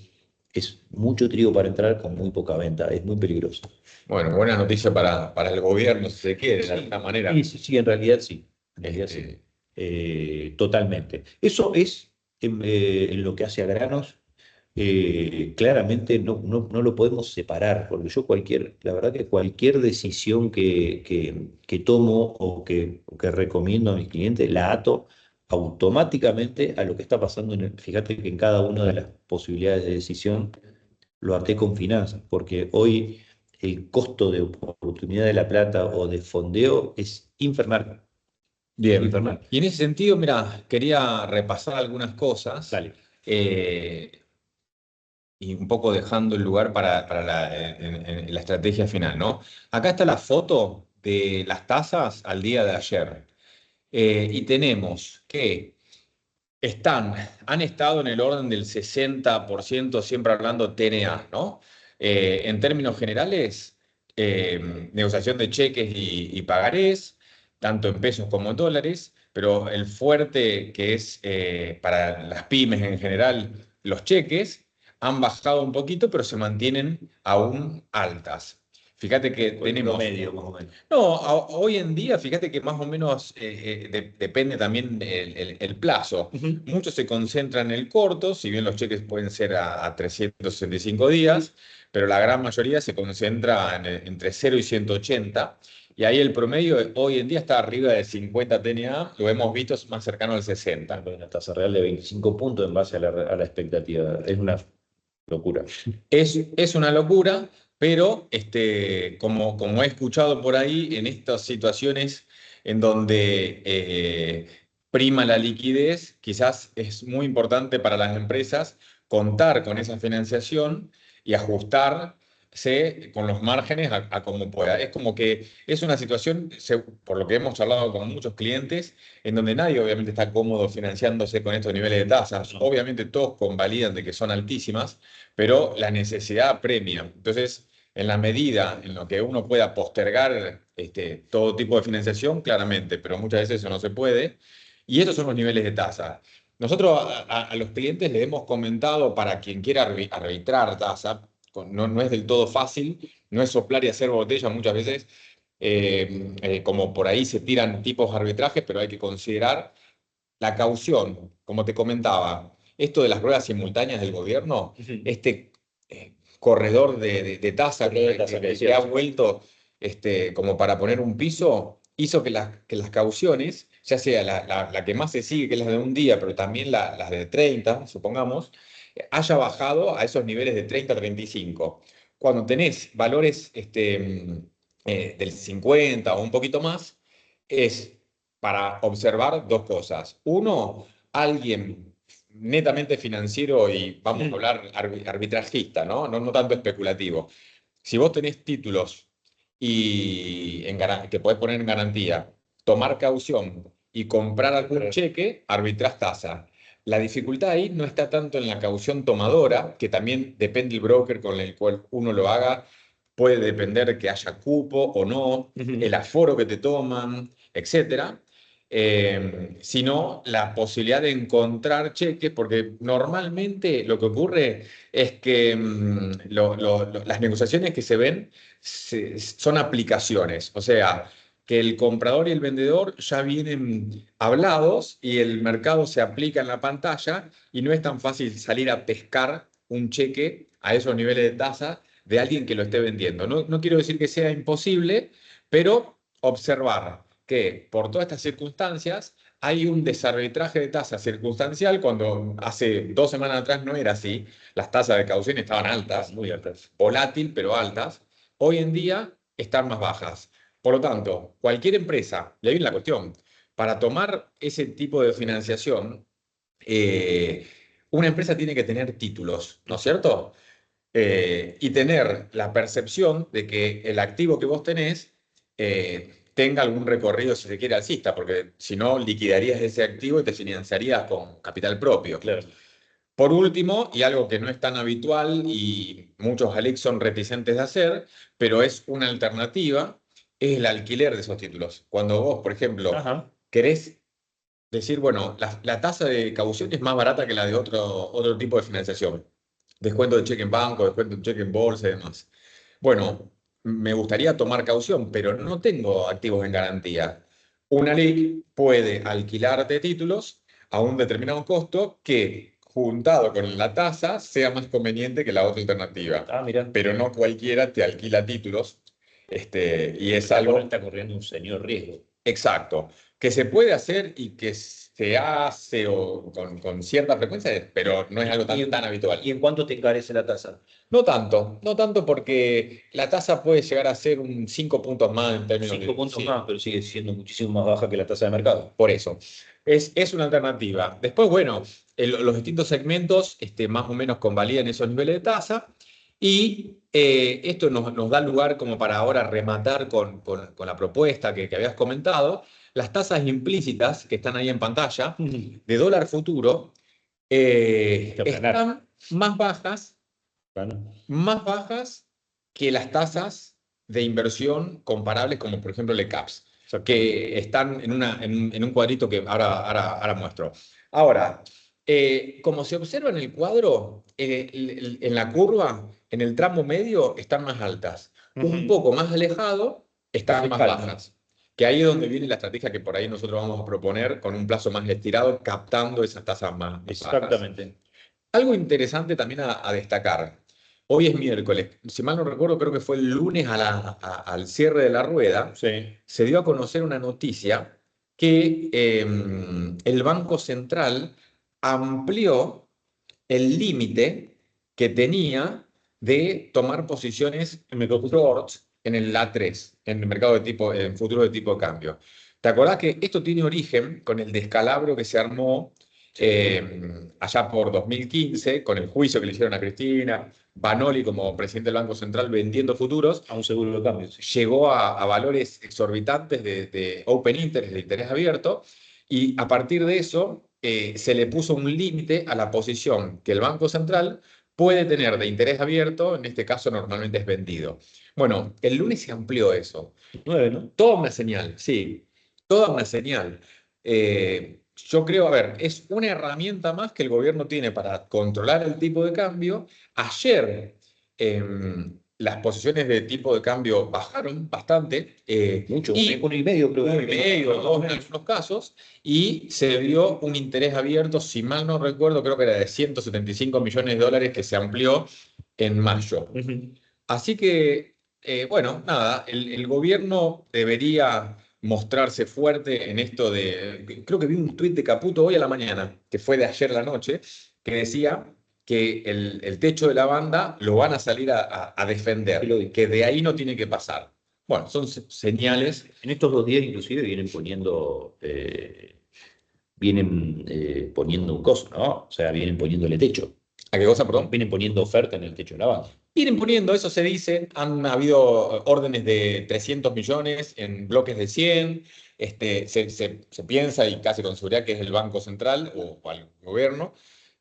Es mucho trigo para entrar con muy poca venta, es muy peligroso. Bueno, buena noticia para el gobierno, si se quiere, de alguna manera. Sí, sí, sí, en realidad sí. En realidad sí. Este, Totalmente. Eso es en lo que hace a granos. Claramente no lo podemos separar, porque yo la verdad que cualquier decisión que tomo o que recomiendo a mis clientes, la ato automáticamente a lo que está pasando fíjate que en cada una de las posibilidades de decisión lo até con finanzas, porque hoy el costo de oportunidad de la plata o de fondeo es infernal, Bien. infernal. Y en ese sentido, mira, quería repasar algunas cosas. Dale. eh, y un poco dejando el lugar para en la estrategia final, ¿no? Acá está la foto de las tasas al día de ayer. Y tenemos que han estado en el orden del 60%, siempre hablando TNA, ¿no? En términos generales, negociación de cheques y pagarés, tanto en pesos como en dólares, pero el fuerte que es para las pymes en general, los cheques, han bajado un poquito, pero se mantienen aún altas. Fíjate que Con el tenemos promedio, más o menos. no, hoy en día, fíjate que más o menos depende también el plazo. Ujú. Muchos se concentran en el corto, si bien los cheques pueden ser a 365 días, pero la gran mayoría se concentra entre 0 y 180. Y ahí el promedio hoy en día está arriba de 50 TNA, lo hemos visto es más cercano al 60. Una tasa real de 25 puntos en base a la expectativa. Es una locura. Es una locura, pero como he escuchado por ahí, en estas situaciones en donde prima la liquidez, quizás es muy importante para las empresas contar con esa financiación y ajustarse con los márgenes a como pueda. Es como que es una situación, por lo que hemos charlado con muchos clientes, en donde nadie obviamente está cómodo financiándose con estos niveles de tasas. Obviamente todos convalidan de que son altísimas, pero la necesidad apremia. Entonces, en la medida en lo que uno pueda postergar todo tipo de financiación, claramente, pero muchas veces eso no se puede. Y esos son los niveles de tasa. Nosotros a los clientes les hemos comentado para quien quiera arbitrar tasa, no es del todo fácil, no es soplar y hacer botella muchas veces, como por ahí se tiran tipos de arbitrajes, pero hay que considerar la caución, como te comentaba, esto de las pruebas simultáneas del gobierno, Ujú. este corredor de tasa Corredor de que, tasa que que ha decías. vuelto como para poner un piso, hizo que las cauciones, ya sea la que más se sigue, que es la de un día, pero también las de 30, supongamos, haya bajado a esos niveles de 30 a 35. Cuando tenés valores del 50 o un poquito más, es para observar dos cosas. Uno, alguien netamente financiero y vamos a Ujú. hablar arbitrajista, ¿no? No tanto especulativo. Si vos tenés títulos que podés poner en garantía, tomar caución y comprar algún cheque, arbitrás tasa. La dificultad ahí no está tanto en la caución tomadora, que también depende del broker con el cual uno lo haga, puede depender que haya cupo o no, el Ujú. aforo que te toman, etcétera, sino la posibilidad de encontrar cheques, porque normalmente lo que ocurre es que las negociaciones que se ven son aplicaciones, o sea, que el comprador y el vendedor ya vienen hablados y el mercado se aplica en la pantalla y no es tan fácil salir a pescar un cheque a esos niveles de tasa de alguien que lo esté vendiendo. No quiero decir que sea imposible, pero observar que por todas estas circunstancias hay un desarbitraje de tasa circunstancial cuando hace 2 semanas atrás no era así. Las tasas de caución estaban altas, Muy altas. volátil, pero altas. Hoy en día están más bajas. Por lo tanto, cualquier empresa, y ahí viene la cuestión, para tomar ese tipo de financiación, eh, una empresa tiene que tener títulos, ¿no es cierto? Y tener la percepción de que el activo que vos tenés tenga algún recorrido, si se quiere, alcista, porque si no, liquidarías ese activo y te financiarías con capital propio. Claro. Por último, y algo que no es tan habitual y muchos ALEC son reticentes de hacer, pero es una alternativa, es el alquiler de esos títulos. Cuando vos, por ejemplo, Ajá. querés decir, bueno, la tasa de caución es más barata que la de otro tipo de financiación. Descuento de cheque en banco, descuento de cheque en bolsa y demás. Bueno, me gustaría tomar caución, pero no tengo activos en garantía. Una ley puede alquilarte títulos a un determinado costo que, juntado con la tasa, sea más conveniente que la otra alternativa. Ah, mira. Pero no cualquiera te alquila títulos, y es algo. Está corriendo un señor riesgo. Exacto, que se puede hacer y que se hace con cierta frecuencia, pero no es algo tan habitual. ¿Y en cuánto te encarece la tasa? No tanto porque la tasa puede llegar a ser un 5 puntos más en términos 5 puntos sí, más, pero sigue siendo muchísimo más baja que la tasa de mercado. por eso. Es una alternativa. Después, bueno, los distintos segmentos más o menos convalidan esos niveles de tasa y esto nos da lugar como para ahora rematar con la propuesta que habías comentado. Las tasas implícitas que están ahí en pantalla de dólar futuro están Bueno, más bajas que las tasas de inversión comparables, como por ejemplo el CAPS, que están en un cuadrito que ahora muestro. Ahora, como se observa en el cuadro, en la curva, en el tramo medio están más altas. Un poco más alejado están más bajas. Que ahí es donde viene la estrategia que por ahí nosotros vamos a proponer con un plazo más estirado, captando esas tasas más bajas. Exactamente. Algo interesante también a destacar. Hoy es miércoles, si mal no recuerdo, creo que fue el lunes al cierre de la rueda, Sí. se dio a conocer una noticia que el Banco Central amplió el límite que tenía de tomar posiciones short en el A3, en el mercado en futuros de tipo de cambio. ¿Te acordás que esto tiene origen con el descalabro que se armó allá por 2015, con el juicio que le hicieron a Cristina, Banoli como presidente del Banco Central vendiendo futuros, A un seguro de cambio, sí. llegó a valores exorbitantes de open interest, de interés abierto, y a partir de eso se le puso un límite a la posición que el Banco Central puede tener de interés abierto, en este caso normalmente es vendido. Bueno, el lunes se amplió eso. 9, ¿no? Toda una señal, sí, toda una señal. Yo creo, a ver, es una herramienta más que el gobierno tiene para controlar el tipo de cambio. Ayer las posiciones de tipo de cambio bajaron bastante. Mucho, Y 1,5 creo. 1,5, 2 en algunos casos, y se dio un interés abierto, si mal no recuerdo, creo que era de 175 millones de dólares que se amplió en mayo. Así que, bueno, nada, el gobierno debería mostrarse fuerte en esto de. Creo que vi un tuit de Caputo hoy a la mañana, que fue de ayer a la noche, que decía que el techo de la banda lo van a salir a defender, que de ahí no tiene que pasar. Bueno, son señales. En estos 2 días inclusive vienen poniendo un coso, ¿no? O sea, vienen poniéndole techo. ¿A qué cosa, perdón? Vienen poniendo oferta en el techo de la banda. Vienen poniendo, eso se dice, han habido órdenes de 300 millones en bloques de 100, se piensa y casi con seguridad que es el Banco Central o el gobierno,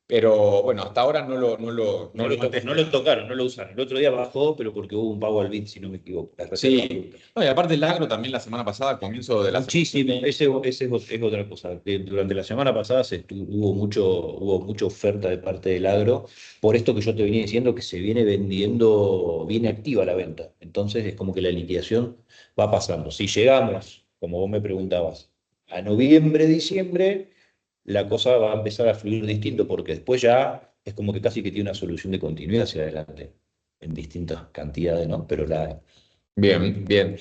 pero bueno, hasta ahora no lo No lo tocaron, no lo usaron. El otro día bajó, pero porque hubo un pago al BID, si no me equivoco. Sí, no, y aparte el agro también la semana pasada, comienzo de la Muchísimo, es otra cosa. Durante la semana pasada hubo mucha oferta de parte del agro, por esto que yo te venía diciendo que se viene vendiendo, viene activa la venta. Entonces es como que la liquidación va pasando. Si llegamos, como vos me preguntabas, a noviembre, diciembre, la cosa va a empezar a fluir distinto, porque después ya es como que casi que tiene una solución de continuidad hacia adelante, en distintas cantidades, ¿no? Pero la. Bien, bien.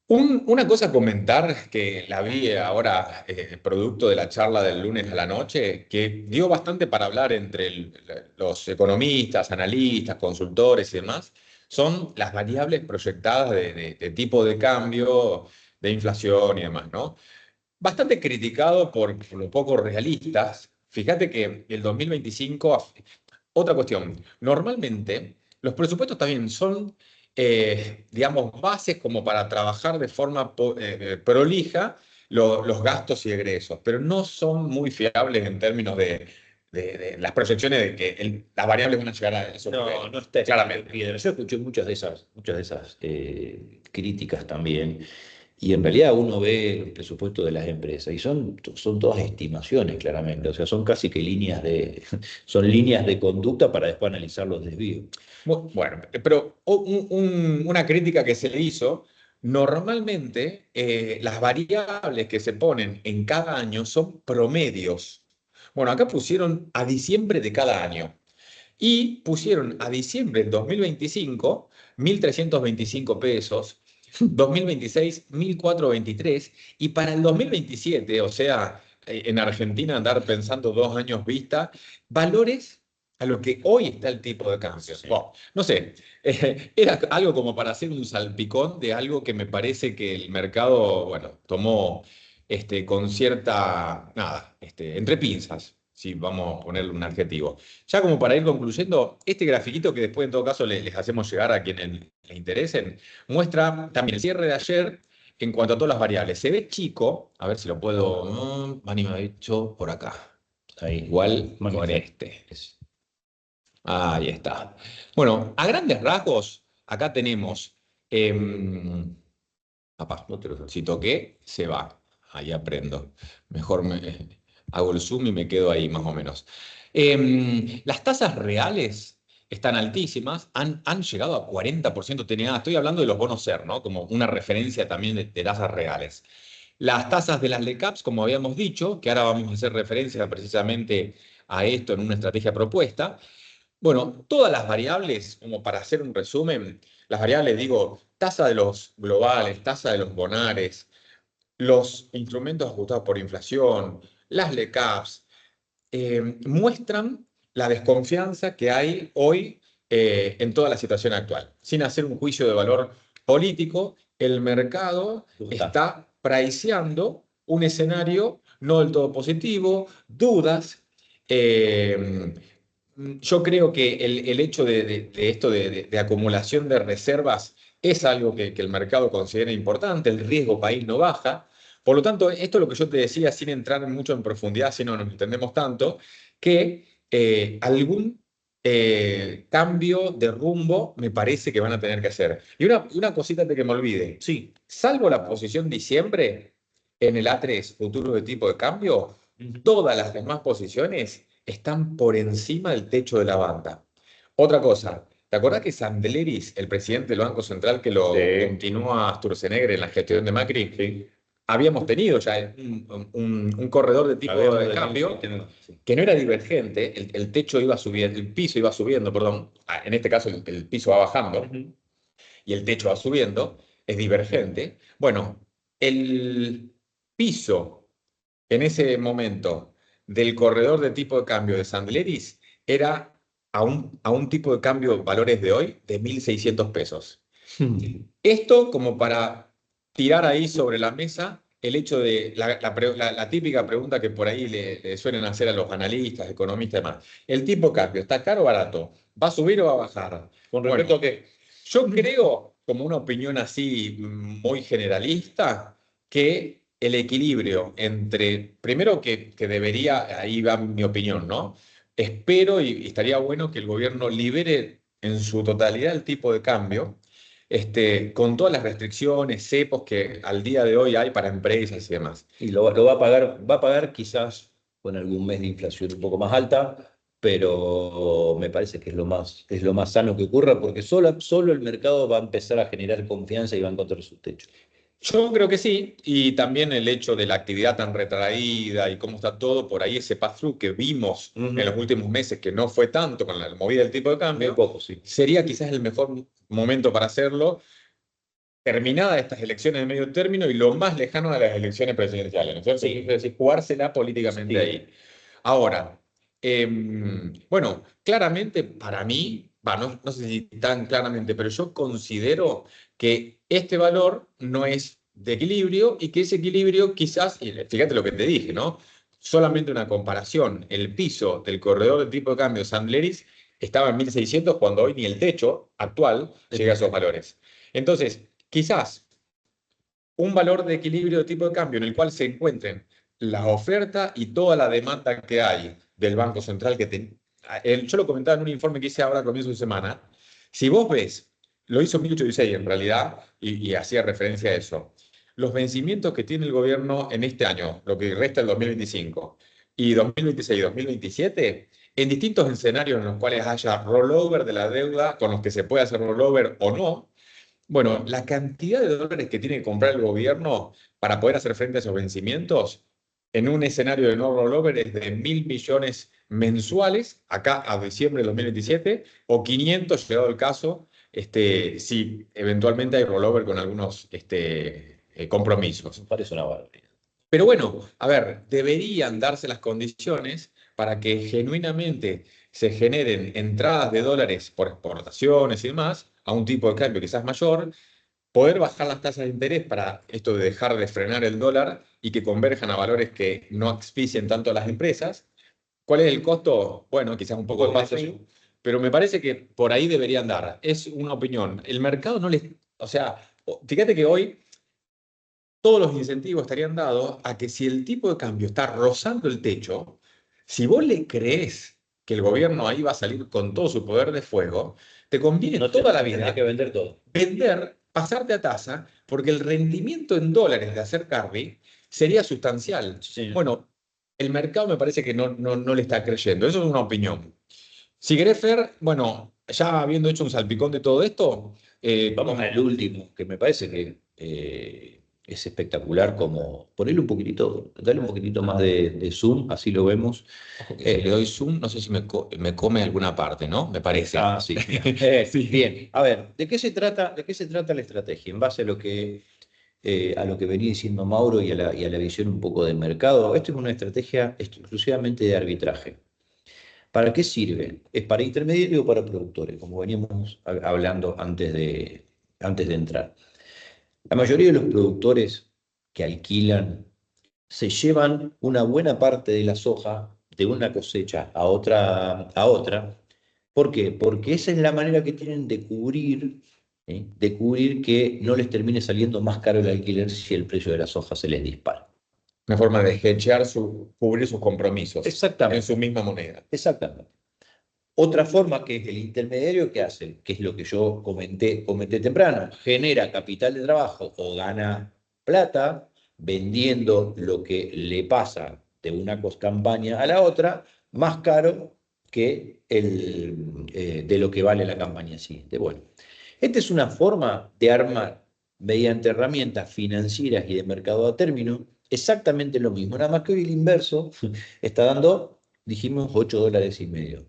Una cosa a comentar que la vi ahora, producto de la charla del lunes a la noche, que dio bastante para hablar entre los economistas, analistas, consultores y demás, son las variables proyectadas de tipo de cambio, de inflación y demás, ¿no? Bastante criticado por lo poco realistas. Fíjate que el 2025, otra cuestión, normalmente los presupuestos también son, digamos, bases como para trabajar de forma prolija los gastos y egresos, pero no son muy fiables en términos de las proyecciones de que las variables van a llegar a esos No, niveles, no está claramente. bien. Yo escuché muchas de esas críticas también. Y en realidad uno ve el presupuesto de las empresas y son todas estimaciones, claramente. O sea, son casi que son líneas de conducta para después analizar los desvíos. Bueno, pero una crítica que se le hizo, normalmente las variables que se ponen en cada año son promedios. Bueno, acá pusieron a diciembre de cada año y pusieron a diciembre de 2025 1.325 pesos, 2026 1.423 y para el 2027, o sea, en Argentina andar pensando 2 años vista, valores a lo que hoy está el tipo de cambio. Sí. Bueno, no sé, era algo como para hacer un salpicón de algo que me parece que el mercado, bueno, tomó con cierta, nada, entre pinzas, si vamos a ponerle un adjetivo. Ya como para ir concluyendo, este grafiquito que después en todo caso les hacemos llegar a quienes les interesen, muestra también el cierre de ayer en cuanto a todas las variables. Se ve chico, a ver si lo puedo, Mani me ha dicho por acá. Ahí. Igual con este. Ahí está. Bueno, a grandes rasgos, acá tenemos, apá, No te lo sé. si toqué, se va. Ahí aprendo. Mejor hago el zoom y me quedo ahí más o menos. Las tasas reales están altísimas, han llegado a 40% TNA. Estoy hablando de los bonos SER, ¿no? Como una referencia también de tasas reales. Las tasas de las LECAPs, como habíamos dicho, que ahora vamos a hacer referencia precisamente a esto en una estrategia propuesta. Bueno, todas las variables, como para hacer un resumen, las variables, digo, tasa de los globales, tasa de los bonares, los instrumentos ajustados por inflación, las LECAPs, muestran la desconfianza que hay hoy en toda la situación actual. Sin hacer un juicio de valor político, el mercado está priceando un escenario no del todo positivo, dudas. Yo creo que el hecho de esto de acumulación de reservas es algo que el mercado considera importante, el riesgo país no baja. Por lo tanto, esto es lo que yo te decía, sin entrar mucho en profundidad, si no nos entendemos tanto, que algún cambio de rumbo me parece que van a tener que hacer. Y una cosita antes que me olvide. Sí. Salvo la posición diciembre en el A3 futuro de tipo de cambio, Ujú. todas las demás posiciones están por encima del techo de la banda. Otra cosa, ¿te acordás que Sandleris, el presidente del Banco Central que lo Sí. continuó a Sturzenegger en la gestión de Macri, Sí. habíamos tenido ya un corredor de tipo Habíamos de de cambio sí. que no era divergente, el techo iba subiendo, el piso iba subiendo, perdón, en este caso el piso va bajando Ujú. y el techo va subiendo, es divergente. Bueno, el piso en ese momento del corredor de tipo de cambio de Sandleris era a un tipo de cambio valores de hoy de 1.600 pesos. Esto como para tirar ahí sobre la mesa el hecho de la típica pregunta que por ahí le suelen hacer a los analistas, economistas y demás. ¿El tipo de cambio está caro o barato? ¿Va a subir o va a bajar? Con Bueno, respecto a que, yo creo, como una opinión así muy generalista, que el equilibrio entre, primero que debería, ahí va mi opinión, ¿no? Espero y estaría bueno que el gobierno libere en su totalidad el tipo de cambio, con todas las restricciones, cepos que al día de hoy hay para empresas y demás. y lo va a pagar quizás con algún mes de inflación un poco más alta, pero me parece que es lo más sano que ocurra, porque solo el mercado va a empezar a generar confianza y va a encontrar su techo. Yo creo que sí, y también el hecho de la actividad tan retraída y cómo está todo, por ahí ese pass-through que vimos en los Ujú. últimos meses, que no fue tanto con la movida del tipo de Muy cambio, poco, sí. sería quizás el mejor momento para hacerlo, terminadas estas elecciones de medio término y lo más lejano de las elecciones presidenciales, ¿no es cierto? Es Sí, decir, jugársela políticamente sí. ahí. Ahora, bueno, claramente para mí, no sé si tan claramente, pero yo considero que este valor no es de equilibrio y que ese equilibrio quizás, y fíjate lo que te dije, ¿no? Solamente una comparación, el piso del corredor de tipo de cambio Sandleris estaba en 1.600 cuando hoy ni el techo actual llega a esos valores. Entonces, quizás un valor de equilibrio de tipo de cambio en el cual se encuentren la oferta y toda la demanda que hay del Banco Central. Yo lo comentaba en un informe que hice ahora a comienzo de semana. Si vos ves, lo hizo 1816 en realidad, y hacía referencia a eso. Los vencimientos que tiene el gobierno en este año, lo que resta del 2025, y 2026 y 2027, en distintos escenarios en los cuales haya rollover de la deuda, con los que se puede hacer rollover o no, bueno, la cantidad de dólares que tiene que comprar el gobierno para poder hacer frente a esos vencimientos en un escenario de no rollover es de 1.000 millones mensuales, acá a diciembre de 2027, o 500, llegado el caso, si eventualmente hay rollover con algunos compromisos. Me parece una barbaridad. Pero bueno, a ver, deberían darse las condiciones para que genuinamente se generen entradas de dólares por exportaciones y demás, a un tipo de cambio quizás mayor, poder bajar las tasas de interés para esto de dejar de frenar el dólar y que converjan a valores que no asfixien tanto a las empresas. ¿Cuál es el costo? Bueno, quizás un poco de paso, pero me parece que por ahí deberían dar. Es una opinión. El mercado no les... O sea, fíjate que hoy todos los incentivos estarían dados a que si el tipo de cambio está rozando el techo, si vos le crees que el gobierno ahí va a salir con todo su poder de fuego, te conviene No toda la tendría vida que vender todo. vender, pasarte a tasa, porque el rendimiento en dólares de hacer carry sería sustancial. Sí, Bueno, el mercado me parece que no le está creyendo. Eso es una opinión. Si querés, Fer, bueno, ya habiendo hecho un salpicón de todo esto, vamos al último, que me parece que es espectacular, como ponerle un poquitito, darle un poquitito más de zoom, así lo vemos. ojo que si le doy zoom, no sé si me come alguna parte, ¿no? Me parece. Sí, mira. Sí. Bien, a ver, ¿de qué se trata la estrategia? En base a lo que venía diciendo Mauro y a la visión un poco del mercado, esto es una estrategia exclusivamente de arbitraje. ¿Para qué sirve? ¿Es para intermediarios o para productores? Como veníamos hablando antes de entrar. La mayoría de los productores que alquilan se llevan una buena parte de la soja de una cosecha a otra. ¿Por qué? Porque esa es la manera que tienen de cubrir que no les termine saliendo más caro el alquiler si el precio de la soja se les dispara. Una forma de hedgear, cubrir sus compromisos en Exactamente, su misma moneda. exactamente. Otra forma que es el intermediario que hace, que es lo que yo comenté temprano, genera capital de trabajo o gana plata vendiendo lo que le pasa de una campaña a la otra más caro que de lo que vale la campaña siguiente. Bueno, esta es una forma de armar mediante herramientas financieras y de mercado a término exactamente lo mismo, nada más que hoy el inverso está dando, dijimos, $8,50.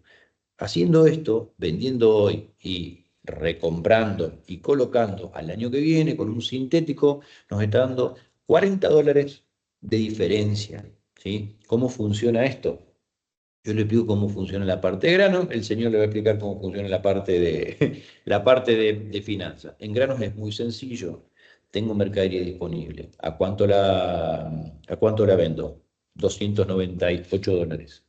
Haciendo esto, vendiendo hoy y recomprando y colocando al año que viene con un sintético, nos está dando $40 de diferencia. ¿Sí? ¿Cómo funciona esto? Yo le explico cómo funciona la parte de grano, el señor le va a explicar cómo funciona la parte la parte de finanzas. En granos es muy sencillo. Tengo mercadería disponible. ¿A cuánto la vendo? $298.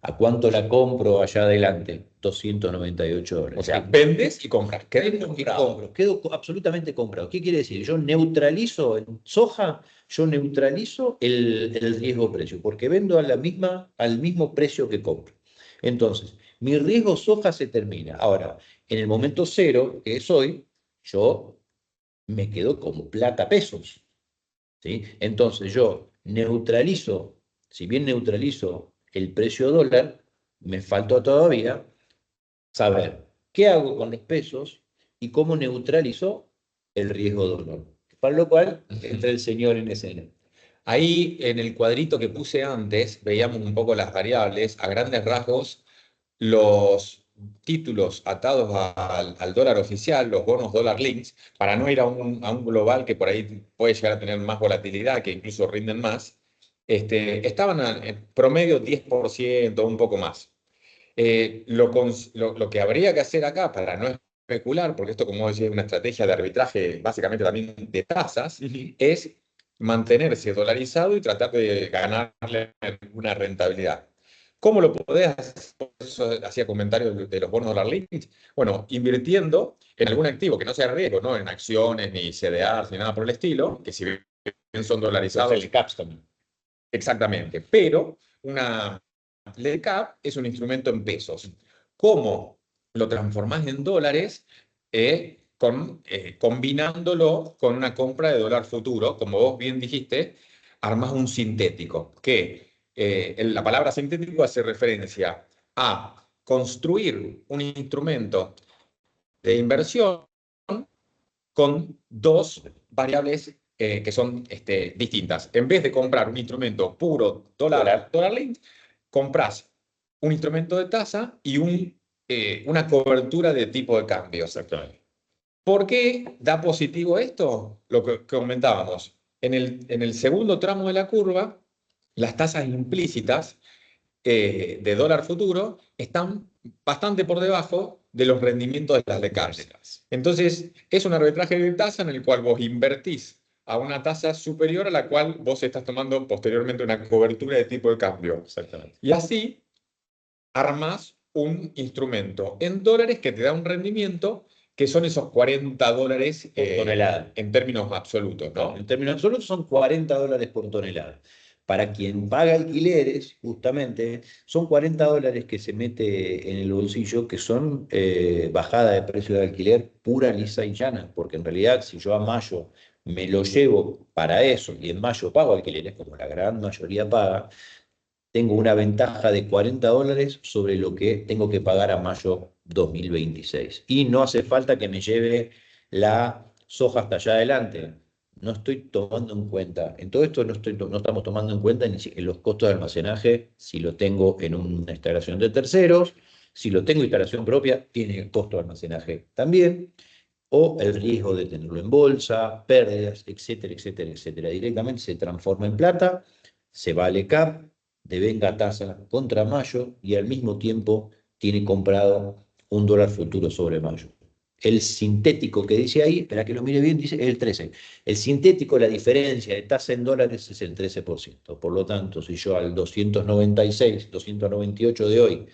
¿A cuánto la compro allá adelante? $298. O sea, vendes y compras. Quedas Vendo y comprado. compro, quedo absolutamente comprado. ¿Qué quiere decir? Yo neutralizo en soja, yo neutralizo el riesgo precio, porque vendo al mismo precio que compro. Entonces, mi riesgo soja se termina. Ahora, en el momento cero, que es hoy, yo me quedo con plata pesos. ¿Sí? Entonces yo neutralizo, si bien neutralizo el precio dólar, me falta todavía saber qué hago con los pesos y cómo neutralizo el riesgo dólar. Para lo cual entra el señor en escena. Ahí en el cuadrito que puse antes, veíamos un poco las variables, a grandes rasgos, los títulos atados al dólar oficial, los bonos dólar links, para no ir a un global que por ahí puede llegar a tener más volatilidad, que incluso rinden más, estaban en promedio 10%, un poco más. Lo que habría que hacer acá para no especular, porque esto, como decía, es una estrategia de arbitraje básicamente también de tasas, es mantenerse dolarizado y tratar de ganarle una rentabilidad. ¿Cómo lo podés hacer? Por eso hacía comentarios de los bonos dólar links. Bueno, invirtiendo en algún activo que no sea riesgo, no en acciones, ni CDRs, ni nada por el estilo, que si bien son dolarizados, El CAPS también. Exactamente, pero una ley CAP es un instrumento en pesos. ¿Cómo lo transformás en dólares? Combinándolo con una compra de dólar futuro, como vos bien dijiste, armás un sintético, que la palabra sintético hace referencia a construir un instrumento de inversión con dos variables que son distintas. En vez de comprar un instrumento puro dólar link, compras un instrumento de tasa y una cobertura de tipo de cambio. Exactamente. ¿Por qué da positivo esto? Lo que comentábamos. En el segundo tramo de la curva, las tasas implícitas de dólar futuro están bastante por debajo de los rendimientos de las de CAPS. Entonces, es un arbitraje de tasa en el cual vos invertís a una tasa superior a la cual vos estás tomando posteriormente una cobertura de tipo de cambio. Exactamente. Y así armás un instrumento en dólares que te da un rendimiento que son esos $40 Por tonelada. en términos absolutos, ¿no? En términos absolutos son $40 por tonelada. Para quien paga alquileres, justamente, son $40 que se mete en el bolsillo, que son bajada de precio de alquiler pura, lisa y llana, porque en realidad si yo a mayo me lo llevo para eso y en mayo pago alquileres, como la gran mayoría paga, tengo una ventaja de $40 sobre lo que tengo que pagar a mayo 2026. Y no hace falta que me lleve la soja hasta allá adelante. No estoy tomando en cuenta, en todo esto no estamos tomando en cuenta ni los costos de almacenaje, si lo tengo en una instalación de terceros, si lo tengo en instalación propia, tiene costo de almacenaje también, o el riesgo de tenerlo en bolsa, pérdidas, etcétera, etcétera, etcétera. Directamente se transforma en plata, se vale CAP, devenga tasa contra mayo y al mismo tiempo tiene comprado un dólar futuro sobre mayo. El sintético que dice ahí, espera que lo mire bien, dice el 13. El sintético, la diferencia de tasa en dólares es el 13%. Por lo tanto, si yo al 296, 298 de hoy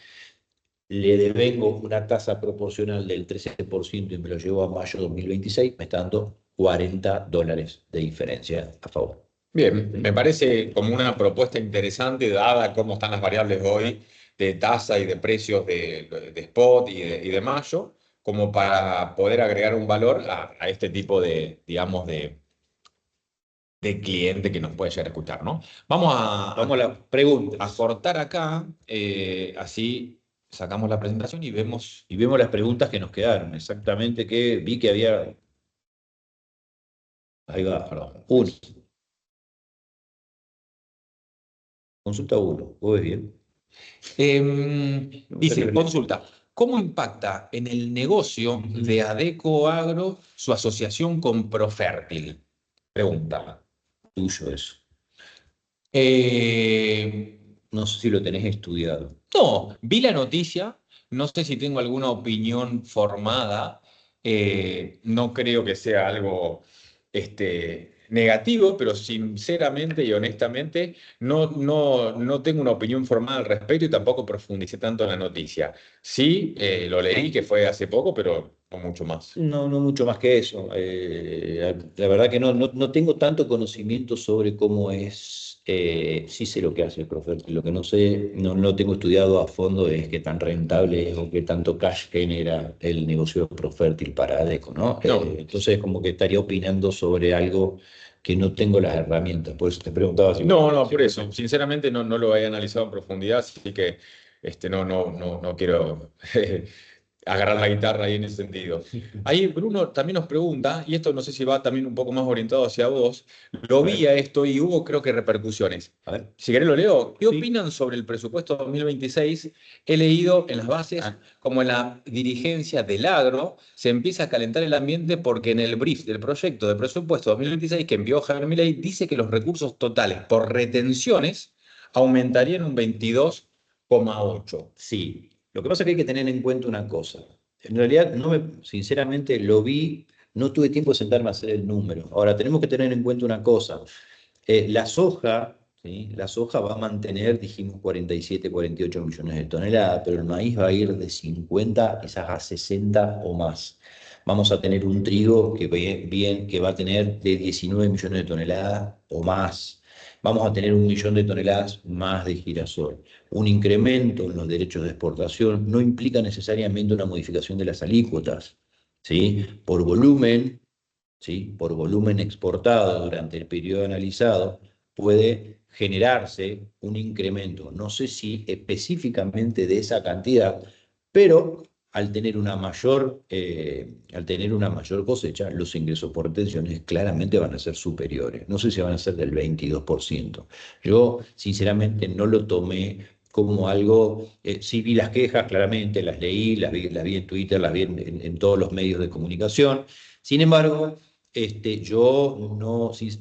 le devengo una tasa proporcional del 13% y me lo llevo a mayo 2026, me está dando $40 de diferencia a favor. Bien, me parece como una propuesta interesante, dada cómo están las variables hoy de tasa y de precios de spot y de mayo, como para poder agregar un valor a este tipo de, digamos, de cliente que nos puede llegar a escuchar, ¿no? Vamos Vamos a las a preguntas. cortar acá, así sacamos la presentación y vemos. Y vemos las preguntas que nos quedaron. Exactamente, que vi que había. Ahí va, perdón. Uno. Consulta uno. ¿Vos ves bien? Dice, consulta, ¿cómo impacta en el negocio de Adeco Agro su asociación con Profértil? Pregunta. Tuyo eso. Eh, No sé si lo tenés estudiado. no, vi la noticia, no sé si tengo alguna opinión formada, no creo que sea algo negativo, pero sinceramente y honestamente no tengo una opinión formada al respecto y tampoco profundicé tanto en la noticia. Sí, lo leí que fue hace poco, pero no mucho más. No, no mucho más que eso. La verdad que no tengo tanto conocimiento sobre cómo es. Sí sé lo que hace el Profertil, lo que no sé, no tengo estudiado a fondo es qué tan rentable es o qué tanto cash genera el negocio de Profertil para Adeco, ¿no? No, Entonces como que estaría opinando sobre algo que no tengo las herramientas, por eso te preguntaba si... no, por eso, sinceramente no lo he analizado en profundidad, así que no quiero agarrar la guitarra ahí en ese sentido. Ahí Bruno también nos pregunta, y esto no sé si va también un poco más orientado hacia vos, lo A vi ver, a esto y hubo creo que repercusiones. a ver. Si querés lo leo. ¿Qué Sí. opinan sobre el presupuesto 2026? He leído en las bases como en la dirigencia del agro se empieza a calentar el ambiente porque en el brief del proyecto de presupuesto 2026 que envió Javier Milei dice que los recursos totales por retenciones aumentarían un 22,8. Sí, lo que pasa es que hay que tener en cuenta una cosa. En realidad, sinceramente lo vi, no tuve tiempo de sentarme a hacer el número. Ahora, tenemos que tener en cuenta una cosa. La soja, ¿sí? La soja va a mantener, dijimos, 47, 48 millones de toneladas, pero el maíz va a ir de 50 quizás a 60 o más. Vamos a tener un trigo que va a tener de 19 millones de toneladas o más. vamos a tener 1 millón de toneladas más de girasol. Un incremento en los derechos de exportación no implica necesariamente una modificación de las alícuotas, ¿sí? Por volumen, ¿sí? Por volumen exportado durante el periodo analizado, puede generarse un incremento, no sé si específicamente de esa cantidad, pero al tener una mayor cosecha, los ingresos por retenciones claramente van a ser superiores. No sé si van a ser del 22%. Yo, sinceramente, no lo tomé como algo, sí vi las quejas, claramente, las leí, las vi en Twitter, las vi en todos los medios de comunicación. Sin embargo, yo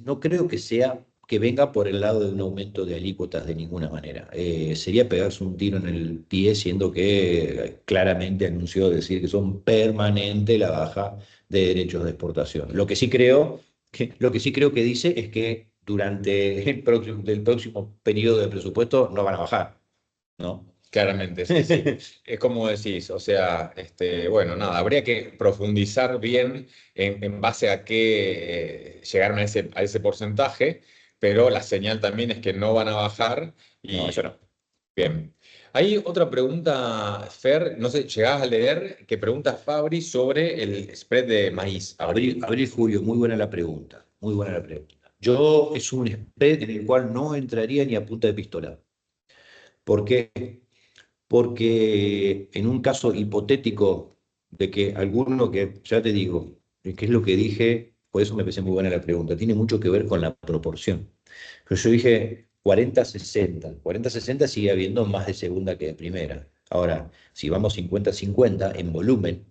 no creo que venga por el lado de un aumento de alícuotas de ninguna manera. Sería pegarse un tiro en el pie, siendo que claramente anunció decir que son permanente la baja de derechos de exportación. Lo que sí creo que dice es que durante el próximo periodo de presupuesto no van a bajar, ¿no? Claramente, sí, sí. Es como decís, o sea, bueno, nada, habría que profundizar bien en base a qué llegaron a ese porcentaje, pero la señal también es que no van a bajar No, eso y no. bien. Hay otra pregunta, Fer, no sé, llegabas a leer, que pregunta Fabri sobre el spread de maíz. Abril, julio, muy buena la pregunta, muy buena la pregunta. Yo es un spread en el cual no entraría ni a punta de pistola. ¿Por qué? Porque en un caso hipotético de que alguno que, ya te digo, que es lo que dije, por eso me parece muy buena la pregunta, tiene mucho que ver con la proporción. Pero yo dije 40-60, 40-60 sigue habiendo más de segunda que de primera. Ahora, si vamos 50-50 en volumen,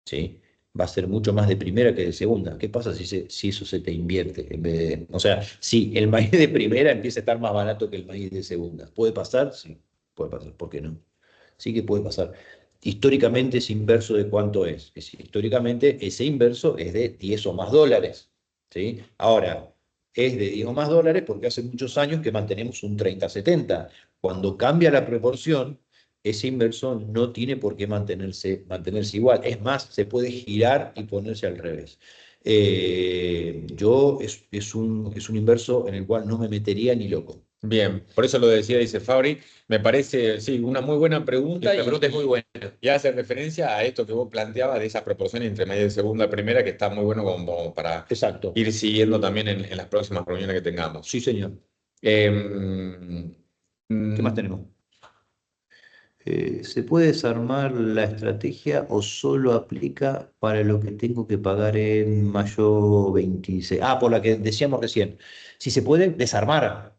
¿sí? Va a ser mucho más de primera que de segunda. ¿Qué pasa si eso se te invierte? O sea, si el maíz de primera empieza a estar más barato que el maíz de segunda. ¿Puede pasar? Sí, puede pasar. ¿Por qué no? Sí que puede pasar. Históricamente ese inverso de cuánto es. Históricamente ese inverso es de 10 o más dólares. ¿Sí? Ahora, es de 10 o más dólares porque hace muchos años que mantenemos un 30-70. Cuando cambia la proporción, ese inverso no tiene por qué mantenerse igual. Es más, se puede girar y ponerse al revés. Es un inverso en el cual no me metería ni loco. Bien, por eso lo decía, dice Fabri. Me parece, sí, una muy buena pregunta La pregunta es muy buena. y hace referencia a esto que vos planteabas de esas proporciones entre media de segunda y primera, que está muy bueno como para Exacto. ir siguiendo también en las próximas reuniones que tengamos. Sí, señor. Em, ¿Qué más mm, tenemos? ¿Se puede desarmar la estrategia o solo aplica para lo que tengo que pagar en mayo 26? Ah, por la que decíamos recién. Si se puede desarmar.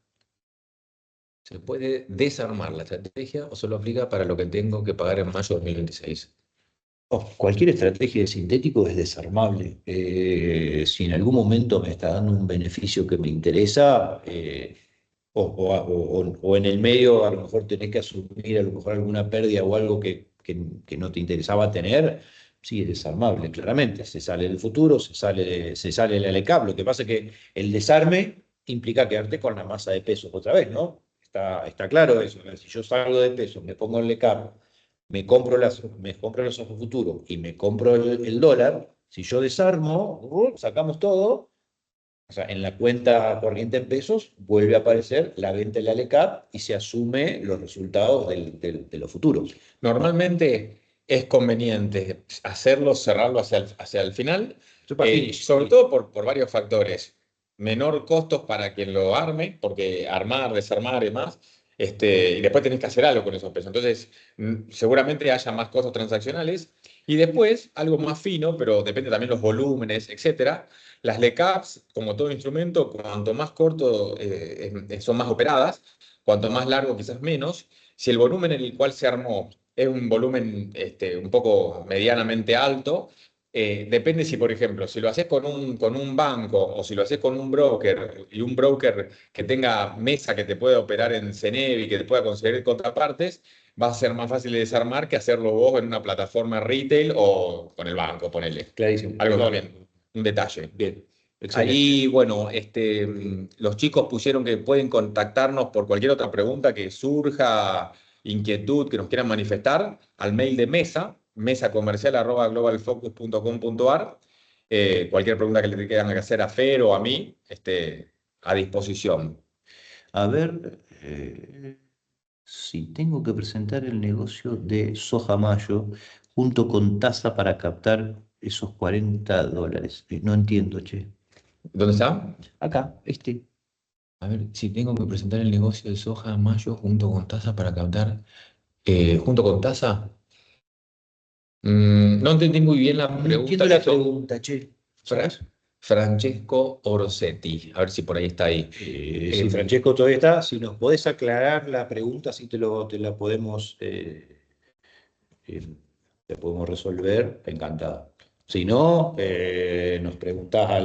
¿Se puede desarmar la estrategia o solo aplica para lo que tengo que pagar en mayo de 2026? Cualquier estrategia de sintético es desarmable. Si en algún momento me está dando un beneficio que me interesa, o en el medio a lo mejor tenés que asumir a lo mejor alguna pérdida o algo que no te interesaba tener, sí es desarmable, claramente. Se sale del futuro, se sale el ALECAP. Lo que pasa es que el desarme implica quedarte con la masa de pesos otra vez, ¿no? Está claro eso. Si yo salgo de pesos, me pongo el ALECAP, me compro los ojos futuros y me compro el dólar, si yo desarmo, sacamos todo, o sea, en la cuenta corriente en pesos vuelve a aparecer la venta del ALECAP y se asume los resultados de los futuros, ¿no? Normalmente es conveniente hacerlo, cerrarlo hacia el final, Eso para finish, sobre sí. todo por varios factores. Menor costos para quien lo arme, porque armar, desarmar y demás, y después tenés que hacer algo con esos pesos. Entonces, seguramente haya más costos transaccionales. Y después, algo más fino, pero depende también los volúmenes, etcétera. Las LECAPs, como todo instrumento, cuanto más corto son más operadas, cuanto más largo quizás menos. Si el volumen en el cual se armó es un volumen un poco medianamente alto, depende si, por ejemplo, si lo haces con un banco o si lo haces con un broker y un broker que tenga mesa que te pueda operar en Cenevi, que te pueda conseguir contrapartes, va a ser más fácil de desarmar que hacerlo vos en una plataforma retail o con el banco, ponele. Clarísimo. Algo Claro. también, un detalle. Bien, excelente. Ahí, bueno, los chicos pusieron que pueden contactarnos por cualquier otra pregunta que surja, inquietud que nos quieran manifestar, al mail de mesacomercial@globalfocus.com.ar. Cualquier pregunta que le quieran hacer a Fer o a mí, a disposición. A ver, si tengo que presentar el negocio de soja mayo junto con tasa para captar esos $40. No entiendo, che. ¿Dónde está? Acá, A ver, si tengo que presentar el negocio de soja en mayo junto con tasa para captar, junto con tasa. No entendí muy bien la No entiendo pregunta. la pregunta, che. Fra- ¿Sabes? Francesco Orsetti, a ver si por ahí está ahí. Si Francesco todavía está, si nos podés aclarar la pregunta, si te la podemos, te podemos resolver, encantado. Si no, nos preguntás a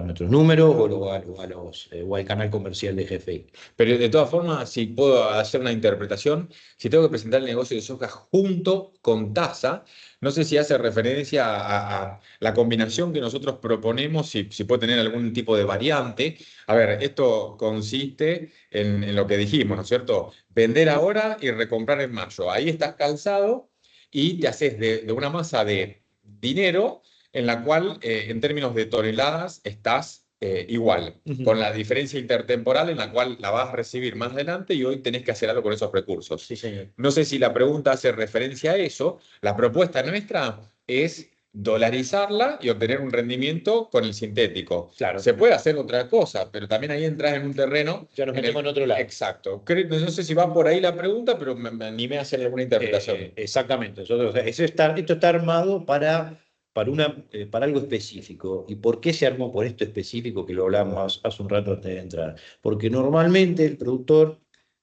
nuestros números o al canal comercial de GFI. Pero de todas formas, si puedo hacer una interpretación, si tengo que presentar el negocio de soja junto con tasa, no sé si hace referencia a la combinación que nosotros proponemos, si puede tener algún tipo de variante. A ver, esto consiste en lo que dijimos, ¿no es cierto? Vender ahora y recomprar en mayo. Ahí estás calzado y te haces de una masa de dinero en la cual, en términos de toneladas, estás igual, con la diferencia intertemporal en la cual la vas a recibir más adelante y hoy tenés que hacer algo con esos recursos. Sí, señor. No sé si la pregunta hace referencia a eso. La propuesta nuestra es dolarizarla y obtener un rendimiento con el sintético. Claro. Se puede hacer otra cosa, pero también ahí entras en un terreno. Ya nos metemos en otro lado. Exacto. No sé si va por ahí la pregunta, pero me animé a hacer alguna interpretación. Exactamente. Esto está armado para algo específico. ¿Y por qué se armó por esto específico que lo hablamos hace un rato antes de entrar? Porque normalmente el productor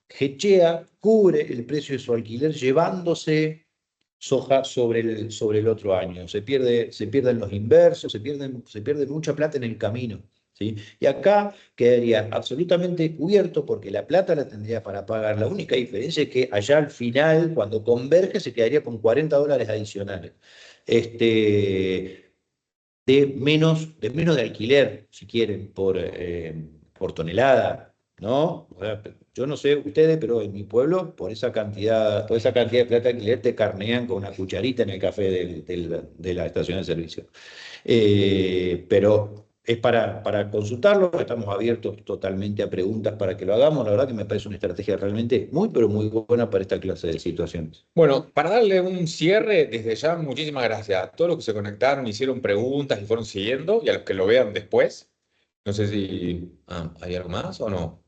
hedgea, cubre el precio de su alquiler llevándose soja sobre el otro año. Se pierden los inversos, se pierde mucha plata en el camino. ¿Sí? Y acá quedaría absolutamente cubierto porque la plata la tendría para pagar. La única diferencia es que allá al final, cuando converge, se quedaría con $40 adicionales. De menos de alquiler, si quieren, por tonelada, ¿no? O sea, yo no sé ustedes, pero en mi pueblo, por esa cantidad de plata de alquiler, te carnean con una cucharita en el café de la estación de servicio. Pero es para consultarlo, estamos abiertos totalmente a preguntas para que lo hagamos. La verdad que me parece una estrategia realmente muy, pero muy buena para esta clase de situaciones. Bueno, para darle un cierre, desde ya muchísimas gracias a todos los que se conectaron, hicieron preguntas y fueron siguiendo, y a los que lo vean después. No sé si hay algo más o no.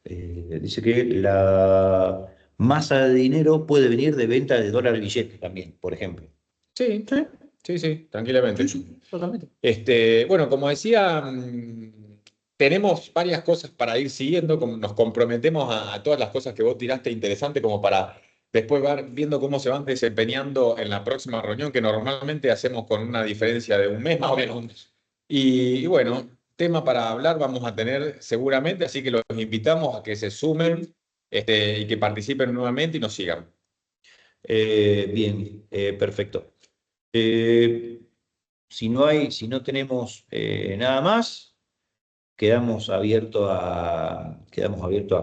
Dice que la masa de dinero puede venir de venta de dólar billete también, por ejemplo. Sí, Sí, sí, sí, tranquilamente. sí, totalmente. Bueno, como decía, tenemos varias cosas para ir siguiendo, nos comprometemos a todas las cosas que vos tiraste interesante como para después viendo cómo se van desempeñando en la próxima reunión, que normalmente hacemos con una diferencia de un mes más o menos. Y bueno, tema para hablar vamos a tener seguramente, así que los invitamos a que se sumen y que participen nuevamente y nos sigan. Bien, perfecto. Eh, si no tenemos nada más, quedamos abiertos a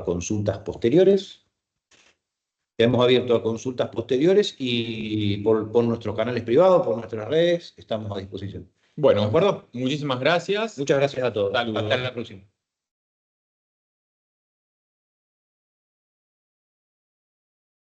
consultas posteriores. Quedamos abiertos a consultas posteriores y por nuestros canales privados, por nuestras redes, estamos a disposición. ¿De Bueno, acuerdo? muchísimas gracias. Muchas gracias a todos. Saludos. Hasta la próxima.